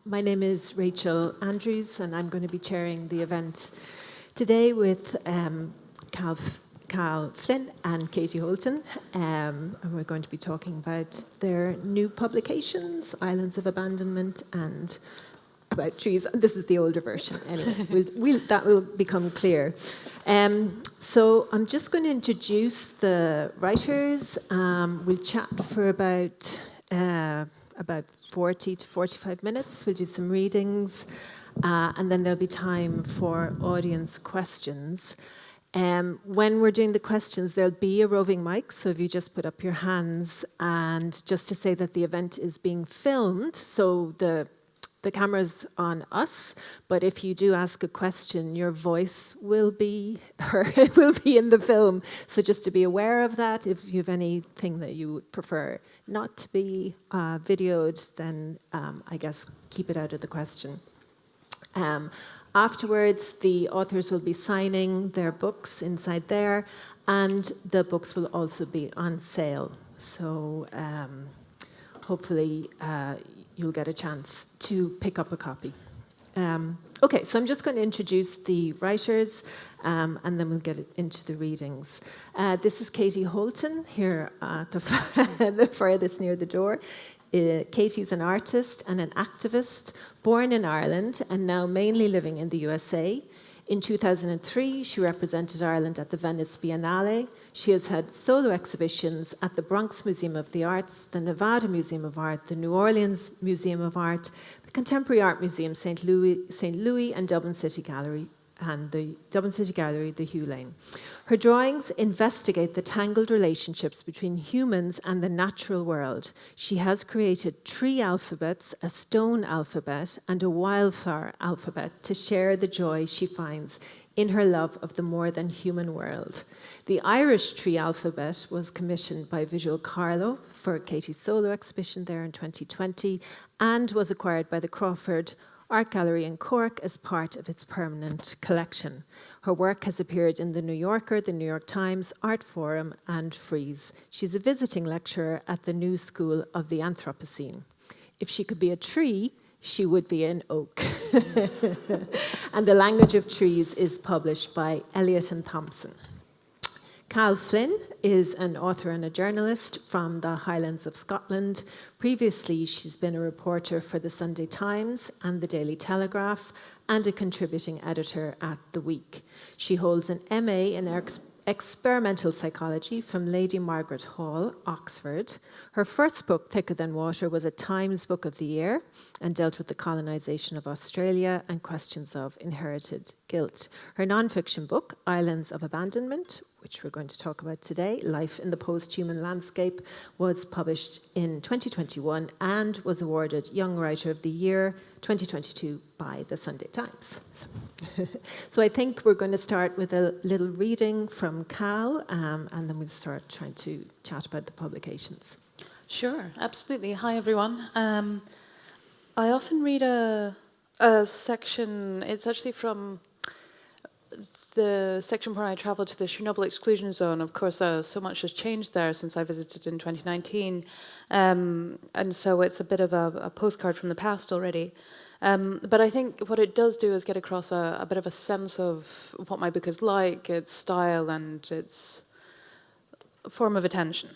My name is Rachel Andrews, and I'm going to be chairing the event today with Carl Flyn and Katie Holten. And we're going to be talking about their new publications, Islands of Abandonment and about trees. This is the older version. Anyway, that will become clear. So I'm just going to introduce the writers. We'll chat for about 40 to 45 minutes. We'll do some readings, and then there'll be time for audience questions. When we're doing the questions, there'll be a roving mic, so if you just put up your hands, and just to say that the event is being filmed, so the camera's on us, but if you do ask a question, your voice will be heard, will be in the film. So just to be aware of that. If you have anything that you would prefer not to be videoed, then I guess keep it out of the question. Afterwards, the authors will be signing their books inside there, and the books will also be on sale. So hopefully you'll get a chance to pick up a copy. Okay, so I'm just going to introduce the writers, and then we'll get into the readings. This is Katie Holten, here at the furthest near the door. Katie's an artist and an activist, born in Ireland and now mainly living in the USA. In 2003, she represented Ireland at the Venice Biennale. She has had solo exhibitions at the Bronx Museum of the Arts, the Nevada Museum of Art, the New Orleans Museum of Art, the Contemporary Art Museum, St. Louis, and Dublin City Gallery, the Hugh Lane. Her drawings investigate the tangled relationships between humans and the natural world. She has created tree alphabets, a stone alphabet, and a wildflower alphabet to share the joy she finds in her love of the more than human world. The Irish tree alphabet was commissioned by Visual Carlo for Katie's solo exhibition there in 2020 and was acquired by the Crawford Art Gallery in Cork as part of its permanent collection. Her work has appeared in The New Yorker, The New York Times, Art Forum, and Frieze. She's a visiting lecturer at the New School of the Anthropocene. If she could be a tree, she would be an oak. And The Language of Trees is published by Eliot and Thompson. Carl Flyn is an author and a journalist from the Highlands of Scotland. Previously, she's been a reporter for the Sunday Times and the Daily Telegraph and a contributing editor at The Week. She holds an MA in experimental psychology from Lady Margaret Hall, Oxford. Her first book, Thicker Than Water, was a Times Book of the Year and dealt with the colonisation of Australia and questions of inherited guilt. Her non-fiction book, Islands of Abandonment, which we're going to talk about today, Life in the Post-Human Landscape, was published in 2021 and was awarded Young Writer of the Year 2022 by the Sunday Times. So I think we're going to start with a little reading from Cal, and then we'll start trying to chat about the publications. Sure, absolutely. Hi, everyone. I often read a section, it's actually from the section where I travelled to the Chernobyl exclusion zone. Of course, so much has changed there since I visited in 2019, and so it's a bit of a postcard from the past already. But I think what it does do is get across a bit of a sense of what my book is like, its style, and its form of attention.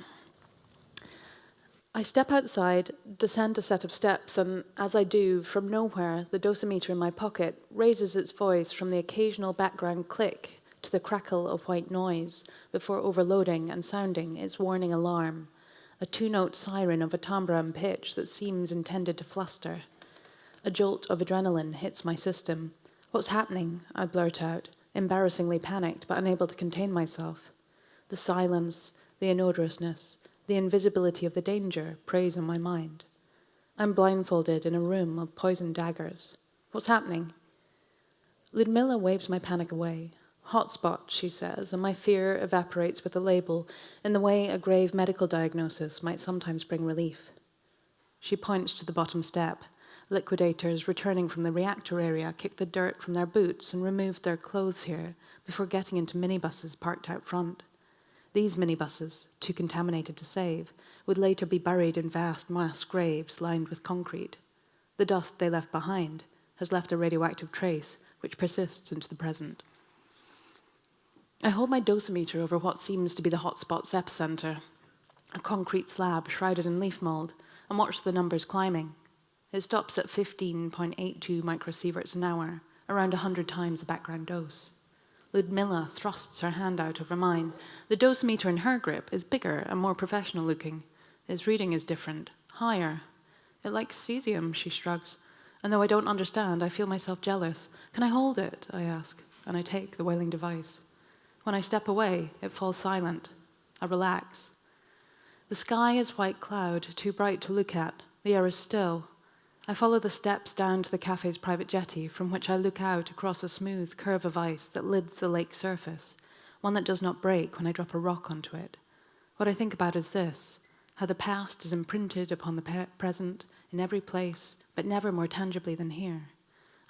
I step outside, descend a set of steps, and as I do, from nowhere, the dosimeter in my pocket raises its voice from the occasional background click to the crackle of white noise before overloading and sounding its warning alarm, a two-note siren of a timbre pitch that seems intended to fluster. A jolt of adrenaline hits my system. What's happening? I blurt out, embarrassingly panicked but unable to contain myself. The silence, the inodorousness, the invisibility of the danger preys on my mind. I'm blindfolded in a room of poisoned daggers. What's happening? Ludmilla waves my panic away. Hotspot, she says, and my fear evaporates with a label in the way a grave medical diagnosis might sometimes bring relief. She points to the bottom step. Liquidators returning from the reactor area kicked the dirt from their boots and removed their clothes here before getting into minibuses parked out front. These minibuses, too contaminated to save, would later be buried in vast mass graves lined with concrete. The dust they left behind has left a radioactive trace which persists into the present. I hold my dosimeter over what seems to be the hotspot's epicenter, a concrete slab shrouded in leaf mold, and watch the numbers climbing. It stops at 15.82 microsieverts an hour, around 100 times the background dose. Ludmilla thrusts her hand out over mine. The dosimeter in her grip is bigger and more professional looking. Its reading is different, higher. It likes cesium, she shrugs. And though I don't understand, I feel myself jealous. Can I hold it? I ask, and I take the wailing device. When I step away, it falls silent. I relax. The sky is white cloud, too bright to look at. The air is still. I follow the steps down to the cafe's private jetty, from which I look out across a smooth curve of ice that lids the lake surface, one that does not break when I drop a rock onto it. What I think about is this: how the past is imprinted upon the present in every place, but never more tangibly than here.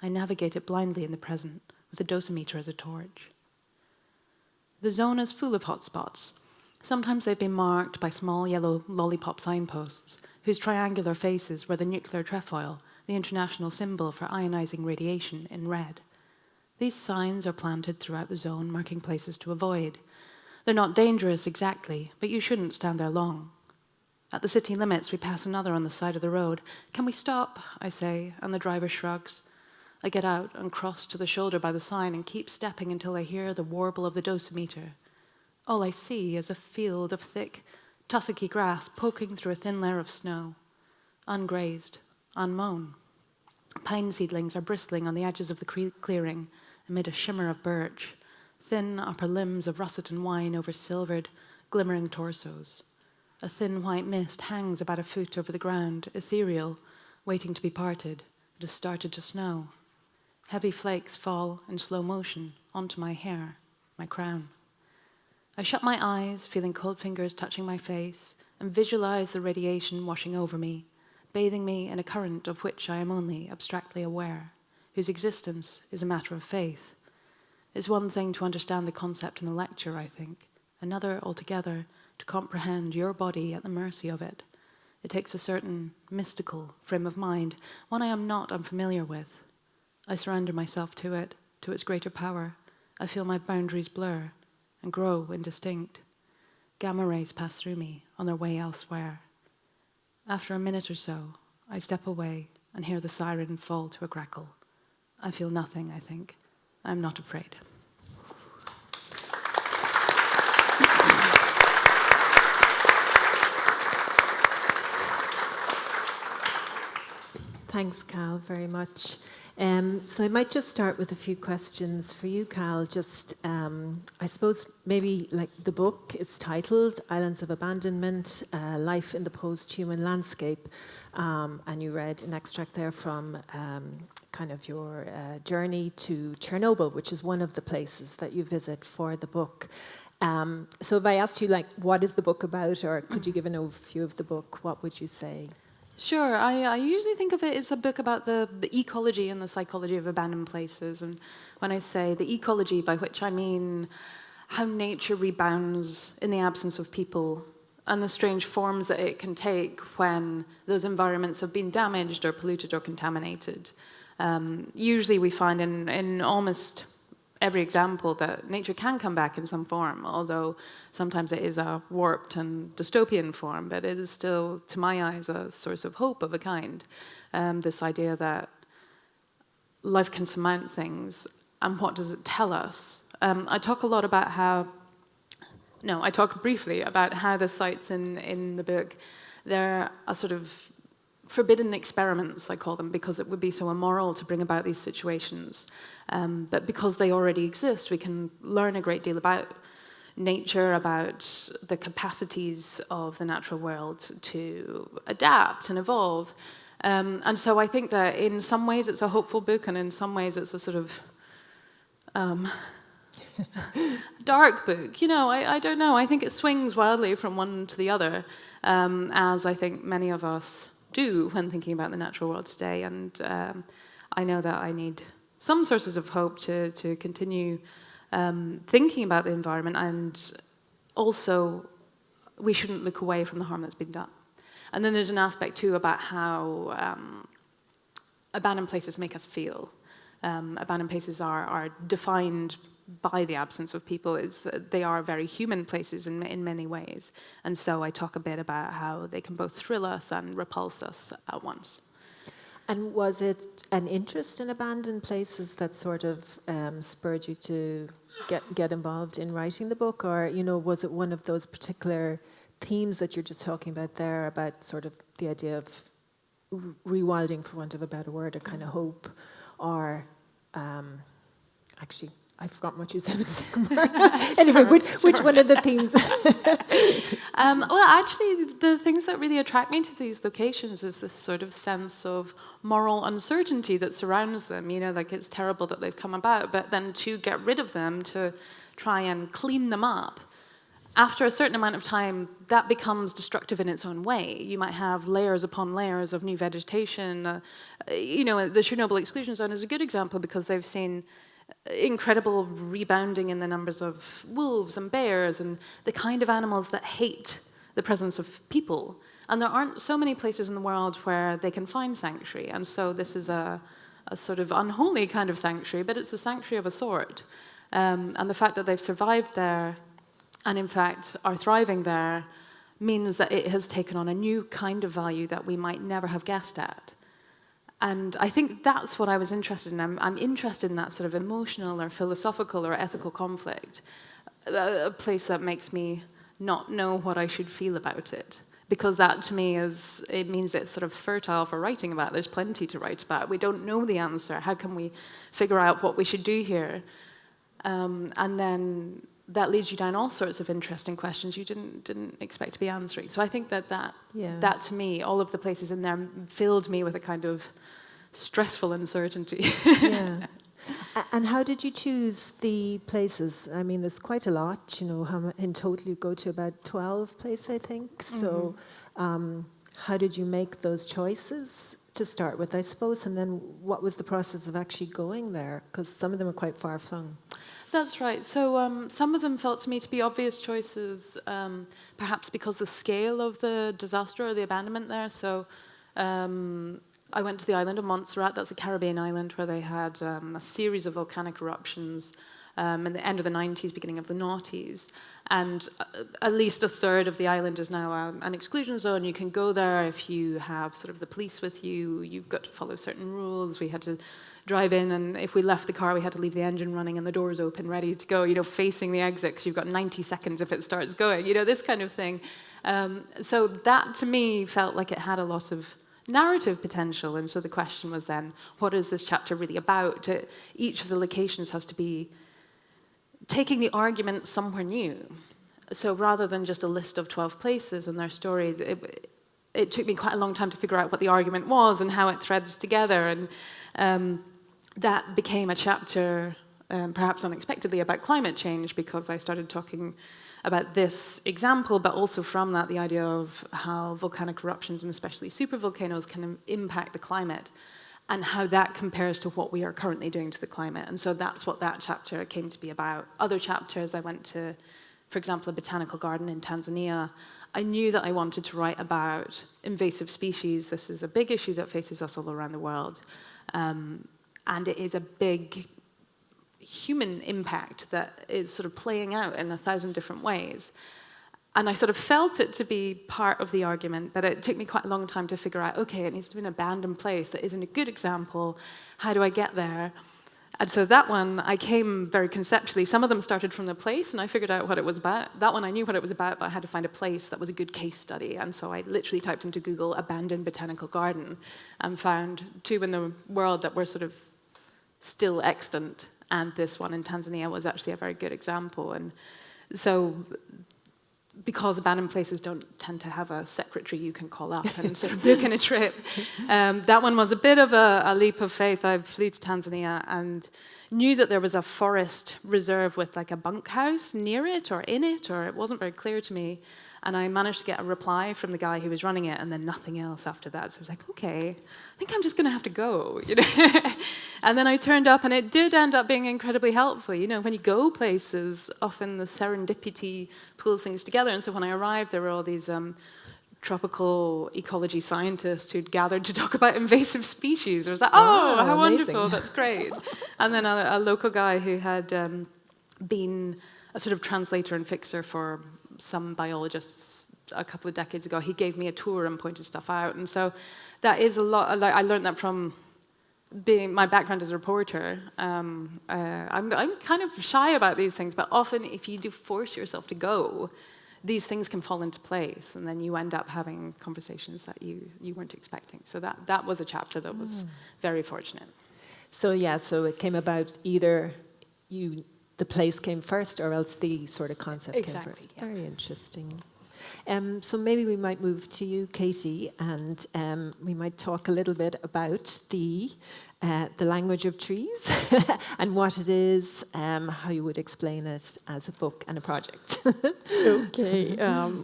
I navigate it blindly in the present, with a dosimeter as a torch. The zone is full of hotspots. Sometimes they've been marked by small yellow lollipop signposts, whose triangular faces were the nuclear trefoil, the international symbol for ionizing radiation, in red. These signs are planted throughout the zone, marking places to avoid. They're not dangerous exactly, but you shouldn't stand there long. At the city limits, we pass another on the side of the road. "Can we stop?" I say, and the driver shrugs. I get out and cross to the shoulder by the sign and keep stepping until I hear the warble of the dosimeter. All I see is a field of thick, tussocky grass poking through a thin layer of snow, ungrazed, unmown. Pine seedlings are bristling on the edges of the clearing amid a shimmer of birch, thin upper limbs of russet and wine over silvered, glimmering torsos. A thin white mist hangs about a foot over the ground, ethereal, waiting to be parted. It has started to snow. Heavy flakes fall in slow motion onto my hair, my crown. I shut my eyes, feeling cold fingers touching my face, and visualize the radiation washing over me, bathing me in a current of which I am only abstractly aware, whose existence is a matter of faith. It's one thing to understand the concept in a lecture, I think, another altogether to comprehend your body at the mercy of it. It takes a certain mystical frame of mind, one I am not unfamiliar with. I surrender myself to it, to its greater power. I feel my boundaries blur and grow indistinct. Gamma rays pass through me on their way elsewhere. After a minute or so, I step away and hear the siren fall to a crackle. I feel nothing, I think. I'm not afraid. Thanks, Cal, very much. So I might just start with a few questions for you, Cal. Just, I suppose, maybe like the book, it's titled Islands of Abandonment, Life in the Post-Human Landscape. And you read an extract there from kind of your journey to Chernobyl, which is one of the places that you visit for the book. So if I asked you, like, what is the book about, or could you give an overview of the book, what would you say? Sure. I usually think of it as a book about the ecology and the psychology of abandoned places. And when I say the ecology, by which I mean how nature rebounds in the absence of people and the strange forms that it can take when those environments have been damaged or polluted or contaminated. Usually we find in almost every example that nature can come back in some form, although sometimes it is a warped and dystopian form, but it is still, to my eyes, a source of hope of a kind. This idea that life can surmount things, and what does it tell us? I talk briefly about how the sites in the book, they're a sort of forbidden experiments, I call them, because it would be so immoral to bring about these situations. But because they already exist, we can learn a great deal about nature, about the capacities of the natural world to adapt and evolve. And so I think that in some ways it's a hopeful book, and in some ways it's a sort of dark book. You know, I don't know. I think it swings wildly from one to the other, as I think many of us do when thinking about the natural world today. And I know that I need some sources of hope to continue thinking about the environment, and also we shouldn't look away from the harm that's been done. And then there's an aspect too about how abandoned places make us feel. Abandoned places are defined by the absence of people. They are very human places in many ways. And so I talk a bit about how they can both thrill us and repulse us at once. And was it an interest in abandoned places that sort of spurred you to get involved in writing the book? Or, was it one of those particular themes that you're just talking about there, about sort of the idea of rewilding, for want of a better word, or kind of hope? Or, actually, I've forgotten what you said. Anyway, which one of the themes? Well, actually, the things that really attract me to these locations is this sort of sense of moral uncertainty that surrounds them. Like it's terrible that they've come about, but then to get rid of them, to try and clean them up, after a certain amount of time, that becomes destructive in its own way. You might have layers upon layers of new vegetation. The Chernobyl exclusion zone is a good example because they've seen incredible rebounding in the numbers of wolves and bears and the kind of animals that hate the presence of people. And there aren't so many places in the world where they can find sanctuary. And so this is a sort of unholy kind of sanctuary, but it's a sanctuary of a sort. And the fact that they've survived there and in fact are thriving there means that it has taken on a new kind of value that we might never have guessed at. And I think that's what I was interested in. I'm interested in that sort of emotional or philosophical or ethical conflict, a place that makes me not know what I should feel about it. Because that, to me, it means it's sort of fertile for writing about. There's plenty to write about. We don't know the answer. How can we figure out what we should do here? And then that leads you down all sorts of interesting questions you didn't expect to be answering. So I think that to me, all of the places in there filled me with a kind of stressful uncertainty. Yeah. And how did you choose the places? I mean, there's quite a lot, in total you go to about 12 places, I think. So how did you make those choices to start with, I suppose? And then what was the process of actually going there? Because some of them are quite far-flung. That's right. So some of them felt to me to be obvious choices, perhaps because the scale of the disaster or the abandonment there. So I went to the island of Montserrat. That's a Caribbean island where they had a series of volcanic eruptions in the end of the 90s, beginning of the noughties. And at least a third of the island is now an exclusion zone. You can go there if you have sort of the police with you. You've got to follow certain rules. We had to drive in, and if we left the car, we had to leave the engine running and the doors open, ready to go, facing the exit, because you've got 90 seconds if it starts going, this kind of thing. So that, to me, felt like it had a lot of narrative potential. And so the question was then, what is this chapter really about? Each of the locations has to be taking the argument somewhere new. So rather than just a list of 12 places and their stories, it took me quite a long time to figure out what the argument was and how it threads together. And that became a chapter, perhaps unexpectedly, about climate change, because I started talking about this example, but also from that, the idea of how volcanic eruptions, and especially supervolcanoes, can impact the climate, and how that compares to what we are currently doing to the climate. And so that's what that chapter came to be about. Other chapters, I went to, for example, a botanical garden in Tanzania. I knew that I wanted to write about invasive species. This is a big issue that faces us all around the world. And it is a big human impact that is sort of playing out in 1,000 different ways. And I sort of felt it to be part of the argument, but it took me quite a long time to figure out, okay, it needs to be an abandoned place that isn't a good example. How do I get there? And so that one, I came very conceptually. Some of them started from the place, and I figured out what it was about. That one, I knew what it was about, but I had to find a place that was a good case study. And so I literally typed into Google, abandoned botanical garden, and found 2 in the world that were sort of still extant. And this one in Tanzania was actually a very good example. And so, because abandoned places don't tend to have a secretary you can call up and sort of book in a trip, that one was a bit of a leap of faith. I flew to Tanzania and knew that there was a forest reserve with like a bunkhouse near it or in it, or it wasn't very clear to me. And I managed to get a reply from the guy who was running it, and then nothing else after that. So I was like, okay, I think I'm just going to have to go. And then I turned up, and it did end up being incredibly helpful. When you go places, often the serendipity pulls things together. And so when I arrived, there were all these tropical ecology scientists who'd gathered to talk about invasive species. I was like, oh, how amazing. wonderful, that's great. And then a local guy who had been a sort of translator and fixer for some biologists a couple of decades ago, he gave me a tour and pointed stuff out. And so that is a lot, like, I learned that from being my background as a reporter. I'm kind of shy about these things, but often if you do force yourself to go, these things can fall into place, and then you end up having conversations that you weren't expecting. So that was a chapter that was very fortunate. So yeah, so it came about either the place came first, or else the sort of concept came first. Yeah. Very interesting. So maybe we might move to you, Katie, and we might talk a little bit about the language of trees and what it is, how you would explain it as a book and a project. Okay,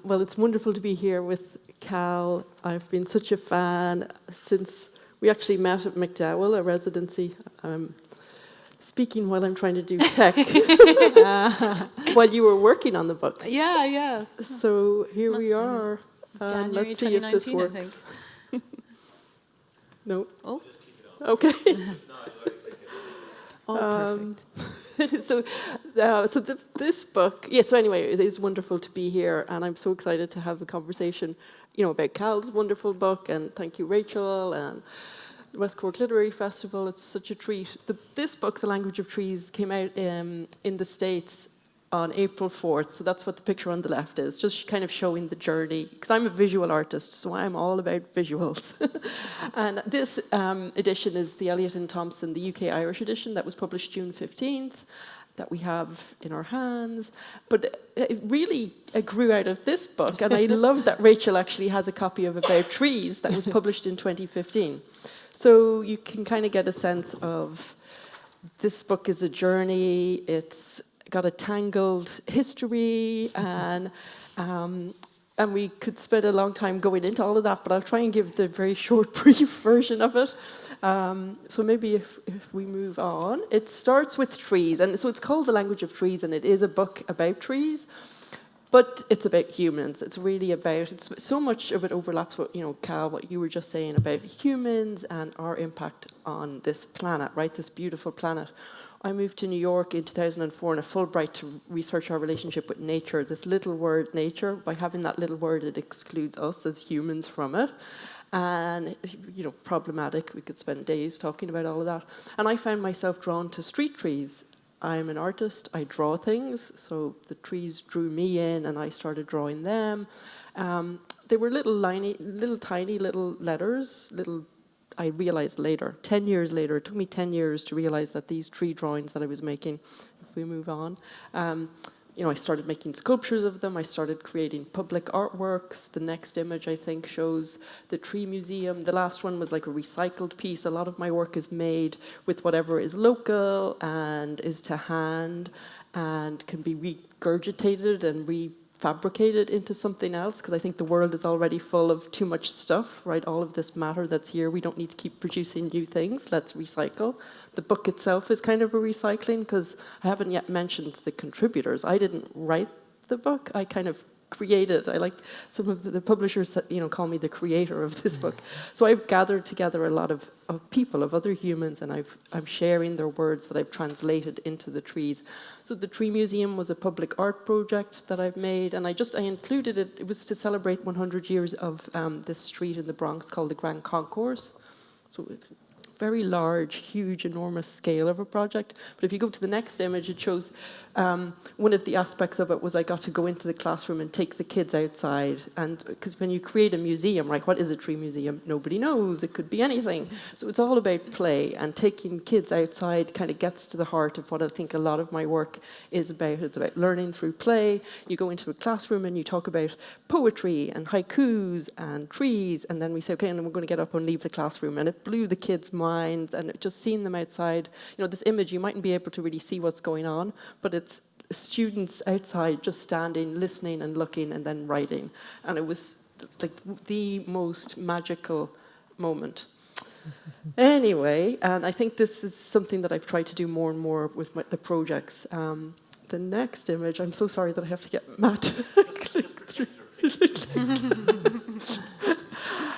well, it's wonderful to be here with Cal. I've been such a fan since we actually met at McDowell, a residency. Speaking while I'm trying to do tech, while you were working on the book. Yeah. So here we are. January Let's see if this 2019, works. I think. No. Oh. Okay. Perfect. So this book, so anyway, it is wonderful to be here, and I'm so excited to have a conversation, about Cal's wonderful book, and thank you, Rachel, and West Cork Literary Festival. It's such a treat. This book, The Language of Trees, came out in the States on April 4th, so that's what the picture on the left is, just kind of showing the journey, because I'm a visual artist, so I'm all about visuals. And this edition is the Elliott and Thompson, the UK-Irish edition, that was published June 15th, that we have in our hands. But it really grew out of this book, and I love that Rachel actually has a copy of About Trees that was published in 2015. So you can kind of get a sense of this book is a journey. It's got a tangled history, and we could spend a long time going into all of that, but I'll try and give the very short, brief version of it. So maybe if we move on. It starts with trees, and so it's called The Language of Trees, and it is a book about trees. But it's about humans. It's really about, so much of it overlaps with, Cal, what you were just saying about humans and our impact on this planet, right? This beautiful planet. I moved to New York in 2004 in a Fulbright to research our relationship with nature. This little word, nature, by having that little word, it excludes us as humans from it. And, problematic. We could spend days talking about all of that. And I found myself drawn to street trees. I'm an artist, I draw things, so the trees drew me in and I started drawing them. They were tiny letters, I realized later, 10 years later, it took me 10 years to realize that these tree drawings that I was making, if we move on, I started making sculptures of them, I started creating public artworks. The next image, I think, shows the tree museum. The last one was like a recycled piece. A lot of my work is made with whatever is local and is to hand and can be regurgitated and refabricated into something else, because I think the world is already full of too much stuff, right? All of this matter that's here, we don't need to keep producing new things. Let's recycle. The book itself is kind of a recycling, because I haven't yet mentioned the contributors. I didn't write the book. I kind of created. I like some of the publishers that, call me the creator of this book. So I've gathered together a lot of people, of other humans, and I'm sharing their words that I've translated into the trees. So the Tree Museum was a public art project that I've made, and I included it. It was to celebrate 100 years of this street in the Bronx called the Grand Concourse. So it was very large, huge, enormous scale of a project. But if you go to the next image, it shows one of the aspects of it was I got to go into the classroom and take the kids outside. And because when you create a museum, right, what is a tree museum? Nobody knows. It could be anything. So it's all about play, and taking kids outside kind of gets to the heart of what I think a lot of my work is about. It's about learning through play. You go into a classroom and you talk about poetry and haikus and trees, and then we say, okay, and we're going to get up and leave the classroom. And it blew the kids' minds, and just seeing them outside, this image, you mightn't be able to really see what's going on, but it's students outside just standing, listening and looking and then writing. And it was like the most magical moment. Anyway, and I think this is something that I've tried to do more and more with the projects. The next image, I'm so sorry that I have to get Matt to click through.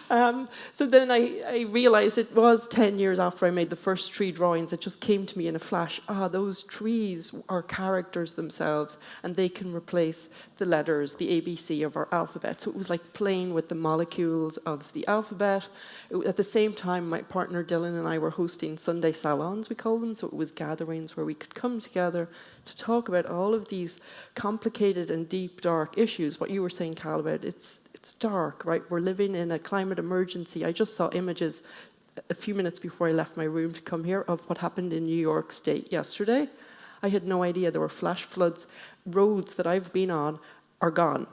So then I realized it was 10 years after I made the first tree drawings. It just came to me in a flash. Those trees are characters themselves, and they can replace the letters, the ABC of our alphabet. So it was like playing with the molecules of the alphabet. At the same time, my partner Dylan and I were hosting Sunday salons, we call them. So it was gatherings where we could come together to talk about all of these complicated and deep, dark issues. What you were saying, Cal, about it's dark, right? We're living in a climate emergency. I just saw images a few minutes before I left my room to come here of what happened in New York State yesterday. I had no idea there were flash floods. Roads that I've been on are gone.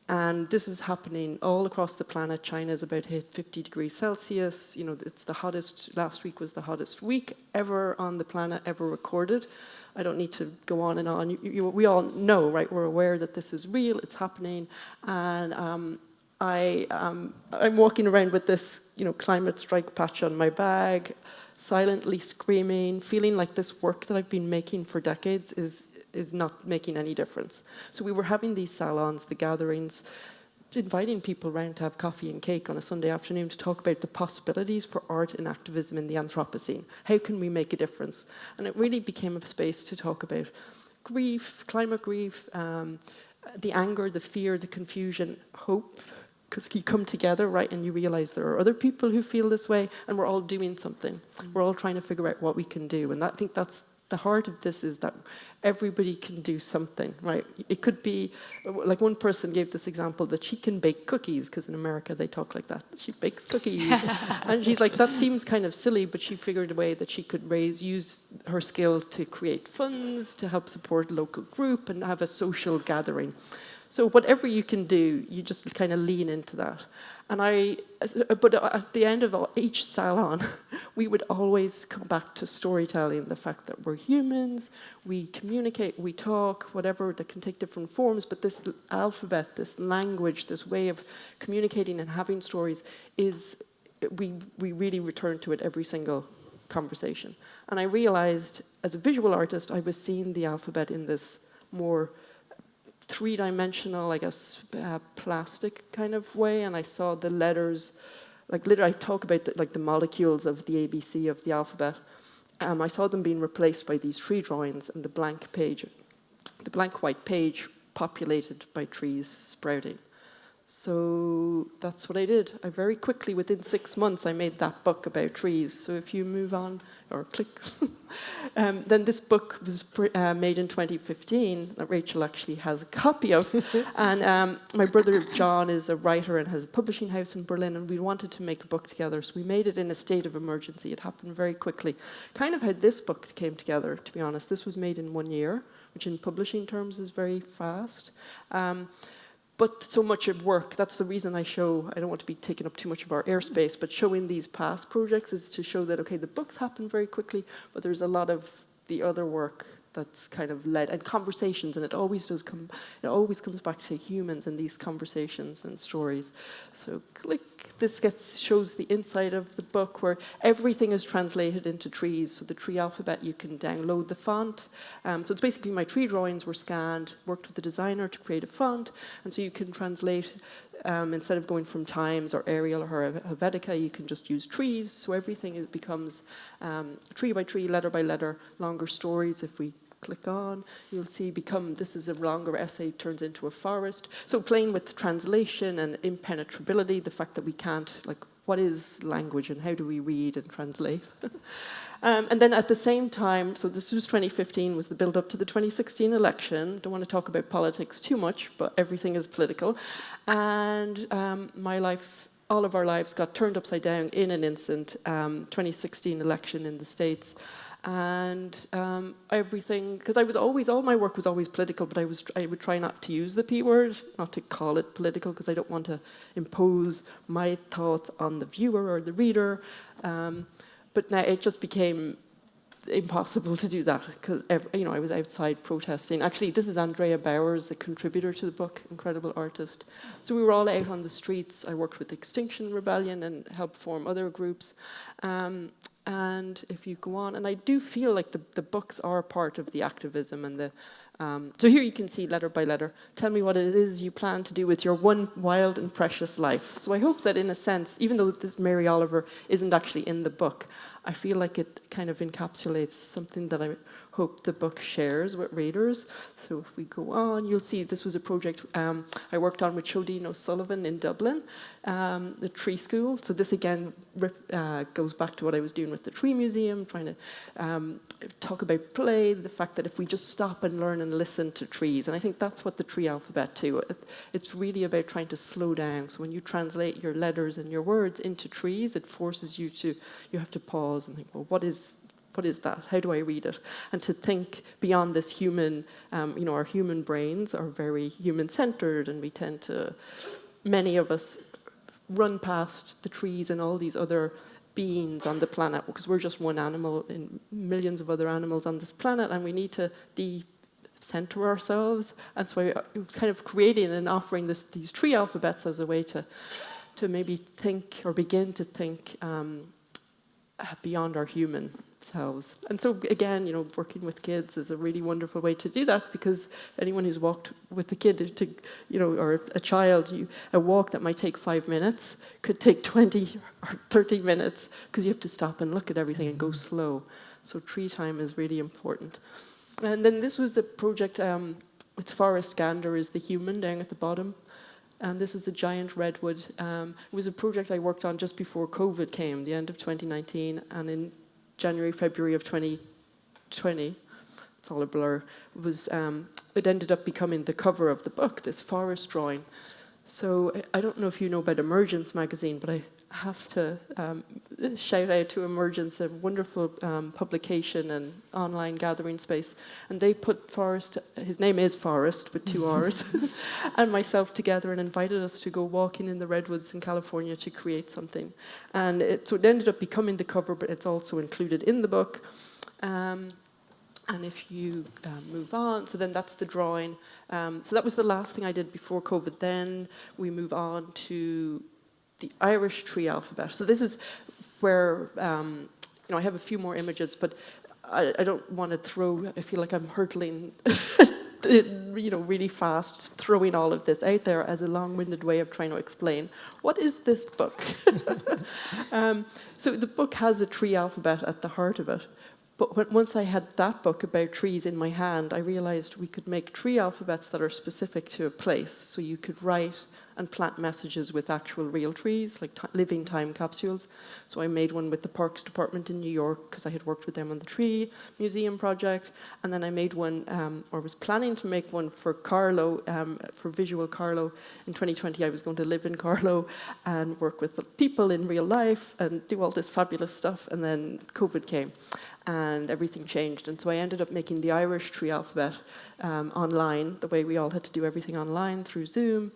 And this is happening all across the planet. China's about to hit 50 degrees Celsius. You know, it's the hottest, last week was the hottest week ever on the planet, ever recorded. I don't need to go on and on. We all know, right? We're aware that this is real, it's happening. And I'm walking around with this, climate strike patch on my bag, silently screaming, feeling like this work that I've been making for decades is not making any difference. So we were having these salons, the gatherings, inviting people around to have coffee and cake on a Sunday afternoon to talk about the possibilities for art and activism in the Anthropocene. How can we make a difference? And it really became a space to talk about grief, climate grief, the anger, the fear, the confusion, hope, because you come together, right, and you realize there are other people who feel this way, and we're all doing something. We're all trying to figure out what we can do, and I think that's the heart of this, is that everybody can do something, right? It could be, like one person gave this example that she can bake cookies, because in America they talk like that. She bakes cookies. And she's like, that seems kind of silly, but she figured a way that she could use her skill to create funds, to help support a local group and have a social gathering. So whatever you can do, you just kind of lean into that. But at the end of each salon, we would always come back to storytelling, the fact that we're humans, we communicate, we talk, whatever, that can take different forms, but this alphabet, this language, this way of communicating and having stories we really return to it every single conversation. And I realized, as a visual artist, I was seeing the alphabet in this more three-dimensional, I guess, plastic kind of way, and I saw the letters, like literally I talk about the molecules of the ABC of the alphabet. I saw them being replaced by these tree drawings, and the blank white page populated by trees sprouting. So that's what I did. I very quickly, within 6 months, I made that book about trees. So if you move on, or click, then this book was made in 2015, that Rachel actually has a copy of. And my brother John is a writer and has a publishing house in Berlin, and we wanted to make a book together. So we made it in a state of emergency. It happened very quickly. Kind of how this book came together, to be honest. This was made in 1 year, which in publishing terms is very fast. But so much of work, that's the reason I don't want to be taking up too much of our airspace, but showing these past projects is to show that, okay, the books happen very quickly, but there's a lot of the other work that's kind of led, and conversations, and it always comes back to humans and these conversations and stories. So this shows the inside of the book, where everything is translated into trees. So the tree alphabet, you can download the font. So it's basically my tree drawings were scanned, worked with the designer to create a font, and so you can translate, instead of going from Times or Arial or Helvetica, you can just use trees. So everything becomes tree by tree, letter by letter, longer stories. If we click on, you'll see this is a longer essay, turns into a forest. So playing with translation and impenetrability, the fact that we can't, what is language and how do we read and translate? And then at the same time, so this was 2015, was the build up to the 2016 election. Don't want to talk about politics too much, but everything is political. And my life, all of our lives got turned upside down in an instant. 2016 election in the States. And everything, because all my work was always political, but I would try not to use the P word, not to call it political, because I don't want to impose my thoughts on the viewer or the reader. But now it just became impossible to do that, because I was outside protesting. Actually, this is Andrea Bowers, a contributor to the book, incredible artist. So we were all out on the streets. I worked with Extinction Rebellion and helped form other groups. And if you go on, and I do feel like the books are part of the activism and So here you can see letter by letter. Tell me what it is you plan to do with your one wild and precious life. So I hope that in a sense, even though this Mary Oliver isn't actually in the book, I feel like it kind of encapsulates something that I hope the book shares with readers. So if we go on, you'll see this was a project I worked on with Chodine O'Sullivan in Dublin, the tree school. So this again goes back to what I was doing with the tree museum, trying to talk about play, the fact that if we just stop and learn and listen to trees, and I think that's what the tree alphabet too, it's really about trying to slow down. So when you translate your letters and your words into trees, it forces you have to pause and think, well, what is that? How do I read it? And to think beyond this human, our human brains are very human-centered, and we tend to, many of us, run past the trees and all these other beings on the planet, because we're just one animal in millions of other animals on this planet, and we need to de-center ourselves. And so I was kind of creating and offering these tree alphabets as a way to maybe think or begin to think beyond our human selves. And so again, working with kids is a really wonderful way to do that, because anyone who's walked with a kid or a child, a walk that might take 5 minutes could take 20 or 30 minutes, because you have to stop and look at everything and go slow. So tree time is really important. And then this was a project, it's Forest Gander is the human down at the bottom. And this is a giant redwood. It was a project I worked on just before COVID came, the end of 2019, and in January, February of 2020, it's all a blur, it ended up becoming the cover of the book, this forest drawing. So I don't know if you know about Emergence magazine, but I have to shout out to Emergence, a wonderful publication and online gathering space. And they put Forrest, his name is Forrest with 2 R's, and myself together and invited us to go walking in the redwoods in California to create something. And so it ended up becoming the cover, but it's also included in the book. And if you move on, so then that's the drawing. So that was the last thing I did before COVID. Then we move on to the Irish tree alphabet. So this is where, I have a few more images, but I don't want to I feel like I'm hurtling, really fast, throwing all of this out there as a long-winded way of trying to explain, what is this book? So the book has a tree alphabet at the heart of it. But once I had that book about trees in my hand, I realized we could make tree alphabets that are specific to a place. So you could write and plant messages with actual real trees, like living time capsules. So I made one with the Parks Department in New York, because I had worked with them on the tree museum project. And then I made one, or was planning to make one for Carlow, for Visual Carlow. In 2020, I was going to live in Carlow and work with the people in real life and do all this fabulous stuff. And then COVID came and everything changed. And so I ended up making the Irish tree alphabet online, the way we all had to do everything online through Zoom.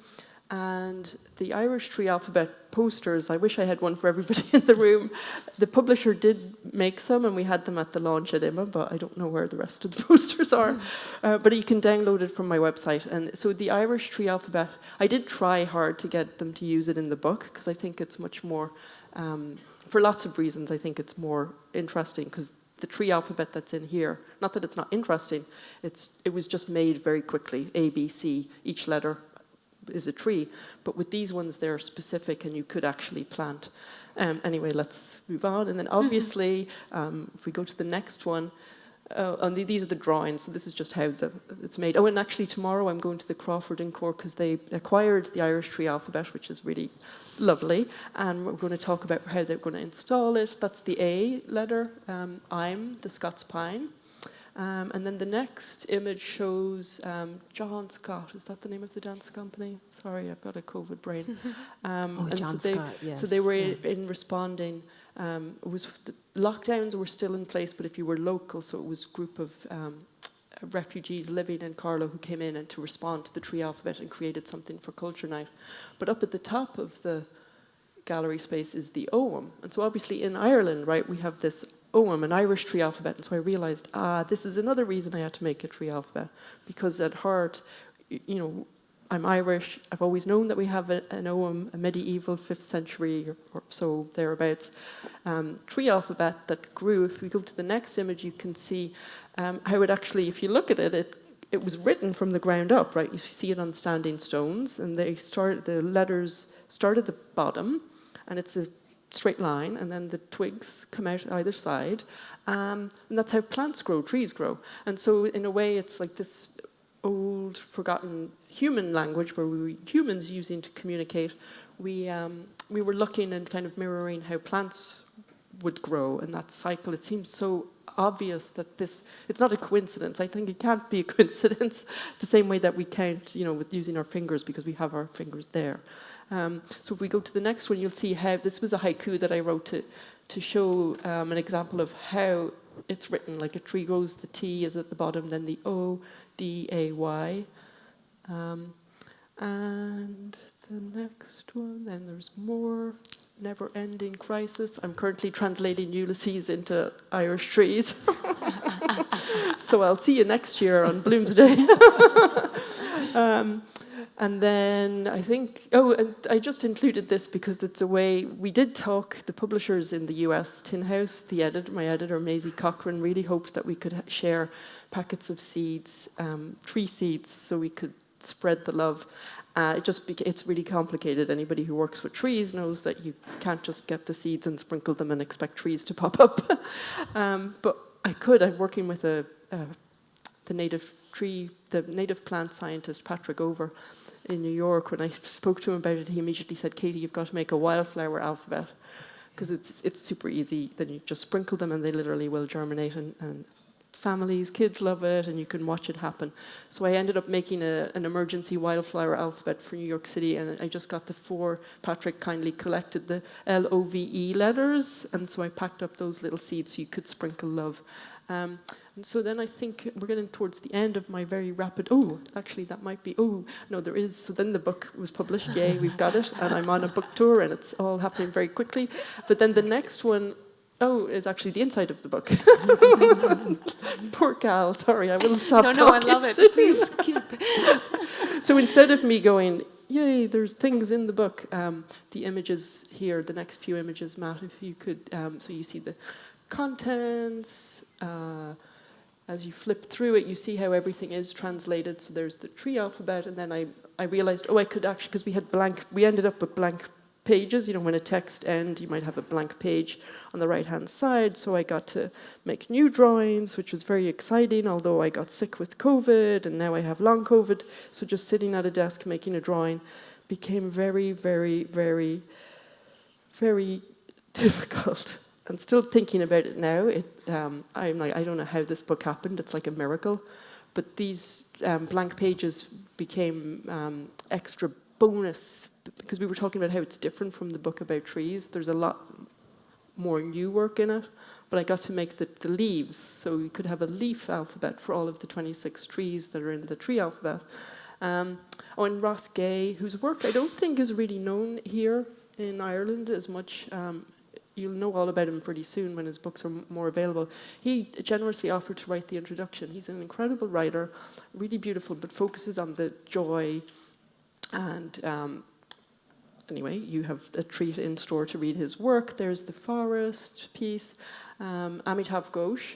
And the Irish tree alphabet posters, I wish I had one for everybody in the room. The publisher did make some, and we had them at the launch at IMA, but I don't know where the rest of the posters are. But you can download it from my website. And so the Irish tree alphabet, I did try hard to get them to use it in the book, because I think it's much more, for lots of reasons, I think it's more interesting, because the tree alphabet that's in here, not that it's not interesting, it was just made very quickly, A, B, C, each letter is a tree, but with these ones they're specific and you could actually plant. Anyway, let's move on. And then obviously, if we go to the next one, and these are the drawings, so this is just how it's made. Oh, and actually tomorrow I'm going to the Crawford in Cork, because they acquired the Irish tree alphabet, which is really lovely, and we're going to talk about how they're going to install it. That's the A letter, I'm, the Scots pine. And then the next image shows John Scott. Is that the name of the dance company? Sorry, I've got a COVID brain. John Scott, yes. So they were in responding. The lockdowns were still in place, but if you were local, so it was a group of refugees living in Carlow who came in and to respond to the tree alphabet and created something for Culture Night. But up at the top of the gallery space is the OM. And so obviously in Ireland, right, we have this OM, an Irish tree alphabet. And so I realized, this is another reason I had to make a tree alphabet, because at heart, I'm Irish. I've always known that we have an OM, a medieval 5th century or so thereabouts, tree alphabet that grew. If we go to the next image, you can see how it actually, if you look at it, it was written from the ground up, right? You see it on standing stones, and the letters start at the bottom, and it's a straight line, and then the twigs come out either side. And that's how plants grow, trees grow. And so in a way, it's like this old, forgotten human language where we were humans using to communicate. We were looking and kind of mirroring how plants would grow in that cycle. It seems so obvious that it's not a coincidence. I think it can't be a coincidence the same way that we count, with using our fingers, because we have our fingers there. So if we go to the next one, you'll see how this was a haiku that I wrote to show an example of how it's written. Like a tree grows, the T is at the bottom, then the O, D, A, Y. And the next one, then there's more. Never-ending crisis. I'm currently translating Ulysses into Irish trees. So I'll see you next year on Bloomsday. And then I think, and I just included this because it's a way, we did talk, the publishers in the US, Tin House, my editor, Maisie Cochran, really hoped that we could share packets of seeds, tree seeds, so we could spread the love. It's really complicated. Anybody who works with trees knows that you can't just get the seeds and sprinkle them and expect trees to pop up. But I'm working with the native plant scientist, Patrick Over, in New York. When I spoke to him about it, he immediately said, Katie, you've got to make a wildflower alphabet, because it's super easy. Then you just sprinkle them and they literally will germinate, and families, kids love it, and you can watch it happen. So I ended up making an emergency wildflower alphabet for New York City, and I just got the 4. Patrick kindly collected the LOVE letters, and so I packed up those little seeds so you could sprinkle love. And so then I think we're getting towards the end of my very rapid, actually that might be, there is. So then the book was published, yay, we've got it, and I'm on a book tour, and it's all happening very quickly. But then the next one, it's actually the inside of the book. Poor Cal, sorry, I will stop talking. No, I love it. Please keep. So instead of me going, yay, there's things in the book, the images here, the next few images, Matt, if you could, so you see the contents. As you flip through it, you see how everything is translated. So there's the tree alphabet, and then I realized, I could actually, because we ended up with blank pages. When a text ends, you might have a blank page on the right-hand side. So I got to make new drawings, which was very exciting, although I got sick with COVID, and now I have long COVID. So just sitting at a desk making a drawing became very, very, very, very difficult. And still thinking about it now, I'm like, I don't know how this book happened. It's like a miracle. But these blank pages became extra bonus, because we were talking about how it's different from the book about trees. There's a lot more new work in it, but I got to make the leaves, so you could have a leaf alphabet for all of the 26 trees that are in the tree alphabet. And Ross Gay, whose work I don't think is really known here in Ireland as much. You'll know all about him pretty soon when his books are more available. He generously offered to write the introduction. He's an incredible writer, really beautiful, but focuses on the joy. And anyway, you have a treat in store to read his work. There's the forest piece. Amitav Ghosh.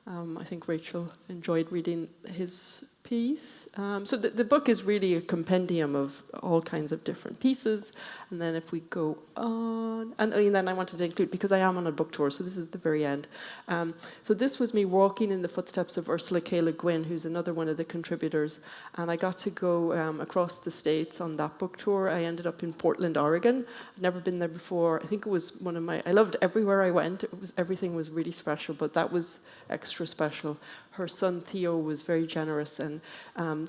I think Rachel enjoyed reading his piece. So the book is really a compendium of all kinds of different pieces. And then if we go on, and then I wanted to include, because I am on a book tour, so this is the very end. So this was me walking in the footsteps of Ursula K. Le Guin, who's another one of the contributors. And I got to go across the States on that book tour. I ended up in Portland, Oregon. I'd never been there before. I think it was I loved everywhere I went. Everything was really special, but that was extra special. Her son Theo was very generous and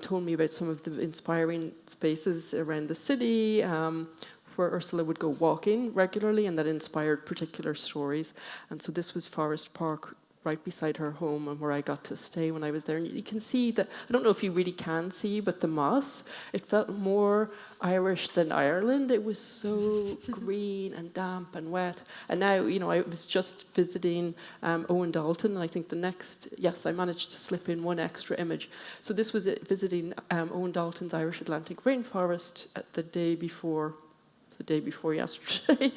told me about some of the inspiring spaces around the city where Ursula would go walking regularly, and that inspired particular stories. And so this was Forest Park, right beside her home, and where I got to stay when I was there. And you can see that, I don't know if you really can see, but the moss, it felt more Irish than Ireland. It was so green and damp and wet. And now, I was just visiting Owen Dalton, and I think I managed to slip in one extra image. So this was visiting Owen Dalton's Irish Atlantic rainforest at the day before yesterday.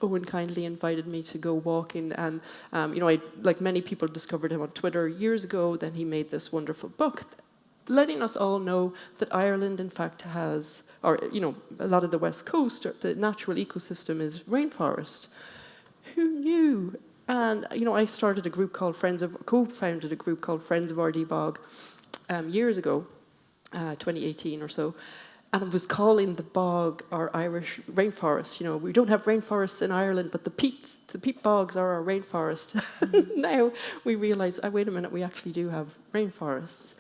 Owen kindly invited me to go walking, and I, like many people, discovered him on Twitter years ago. Then he made this wonderful book, letting us all know that Ireland, in fact, has, or a lot of the West Coast, the natural ecosystem is rainforest. Who knew? And I started a group called co-founded a group called Friends of RD Bog years ago, 2018 or so, and it was calling the bog our Irish rainforest. We don't have rainforests in Ireland, but the peat bogs are our rainforest. Now we realise, wait a minute, we actually do have rainforests.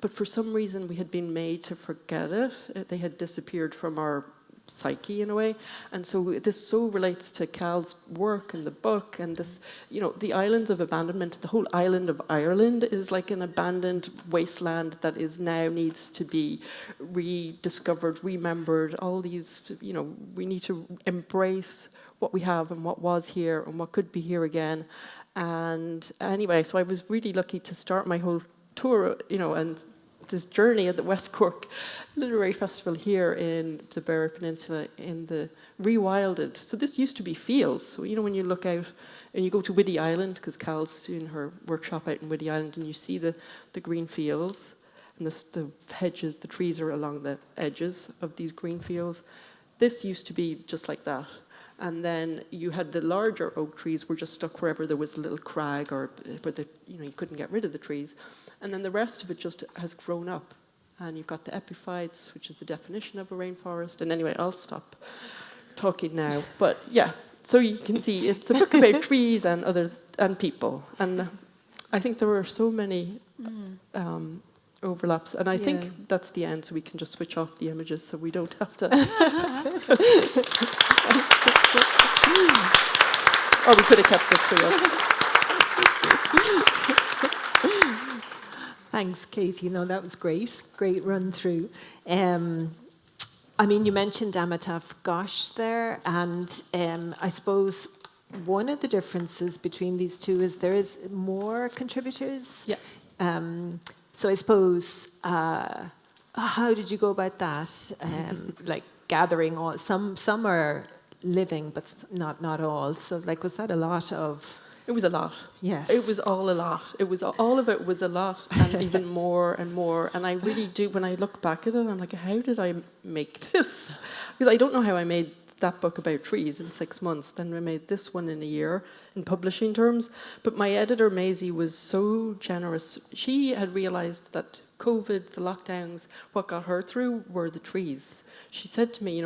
But for some reason, we had been made to forget it. They had disappeared from our psyche in a way. And so this so relates to Cal's work and the book and this, the islands of abandonment. The whole island of Ireland is like an abandoned wasteland that is now needs to be rediscovered, remembered. All these, we need to embrace what we have and what was here and what could be here again. And anyway, so I was really lucky to start my whole tour, and this journey at the West Cork Literary Festival here in the Beara Peninsula in the rewilded. So this used to be fields. So when you look out and you go to Whiddy Island, because Cal's doing her workshop out in Whiddy Island, and you see the green fields and the hedges, the trees are along the edges of these green fields. This used to be just like that. And then you had the larger oak trees were just stuck wherever there was a little crag or where you couldn't get rid of the trees. And then the rest of it just has grown up. And you've got the epiphytes, which is the definition of a rainforest. And anyway, I'll stop talking now. But yeah, so you can see it's a book about trees and people. And I think there are so many overlaps. And I think that's the end, so we can just switch off the images so we don't have to... Or we could have kept the three up. Thanks, Katie. No, that was great. Great run through. You mentioned Amitav Ghosh there, and I suppose one of the differences between these two is there is more contributors. Yeah. So I suppose, how did you go about that? Like gathering all, some are living, but not all. So was that a lot of... It was a lot. Yes. It was all a lot. All of it was a lot, and even more and more. And I really do, when I look back at it, I'm like, how did I make this? Because I don't know how I made that book about trees in 6 months. Then I made this one in a year in publishing terms. But my editor, Maisie, was so generous. She had realized that COVID, the lockdowns, what got her through were the trees. She said to me,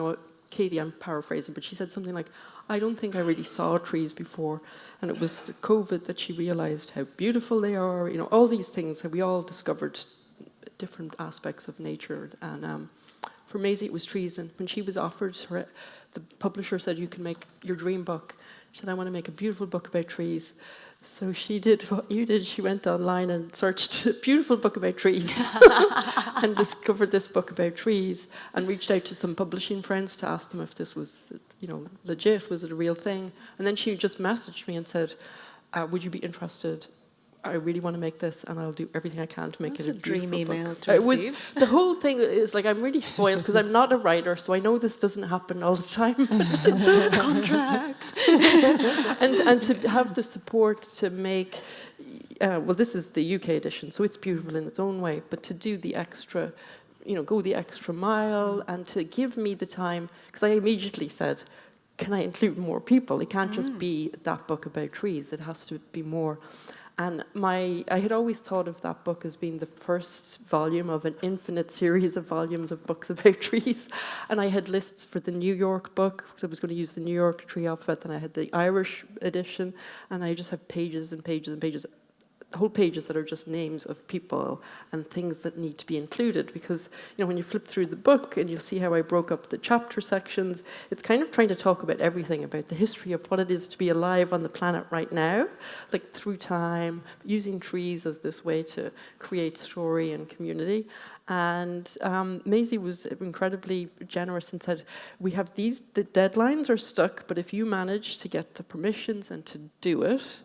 Katie, I'm paraphrasing, but she said something like, I don't think I really saw trees before. And it was the COVID that she realized how beautiful they are, all these things that we all discovered different aspects of nature. And for Maisie, it was trees. And when she was offered the publisher said, you can make your dream book. She said, I want to make a beautiful book about trees. So she did what you did. She went online and searched a beautiful book about trees and discovered this book about trees and reached out to some publishing friends to ask them if this was, legit, was it a real thing? And then she just messaged me and said, would you be interested? I really want to make this, and I'll do everything I can to make it a beautiful dream book. email to It was receive. the whole thing is like I'm really spoiled because I'm not a writer, so I know this doesn't happen all the time. Contract. and to have the support to make, this is the UK edition, so it's beautiful in its own way. But to do the extra, go the extra mile, and to give me the time, because I immediately said, can I include more people? It can't just be that book about trees. It has to be more. And I had always thought of that book as being the first volume of an infinite series of volumes of books about trees. And I had lists for the New York book, because I was going to use the New York tree alphabet, and I had the Irish edition, and I just have pages and pages and pages, whole pages that are just names of people and things that need to be included. Because, when you flip through the book and you'll see how I broke up the chapter sections, it's kind of trying to talk about everything, about the history of what it is to be alive on the planet right now, like through time, using trees as this way to create story and community. And Maisie was incredibly generous and said, we have the deadlines are stuck, but if you manage to get the permissions and to do it.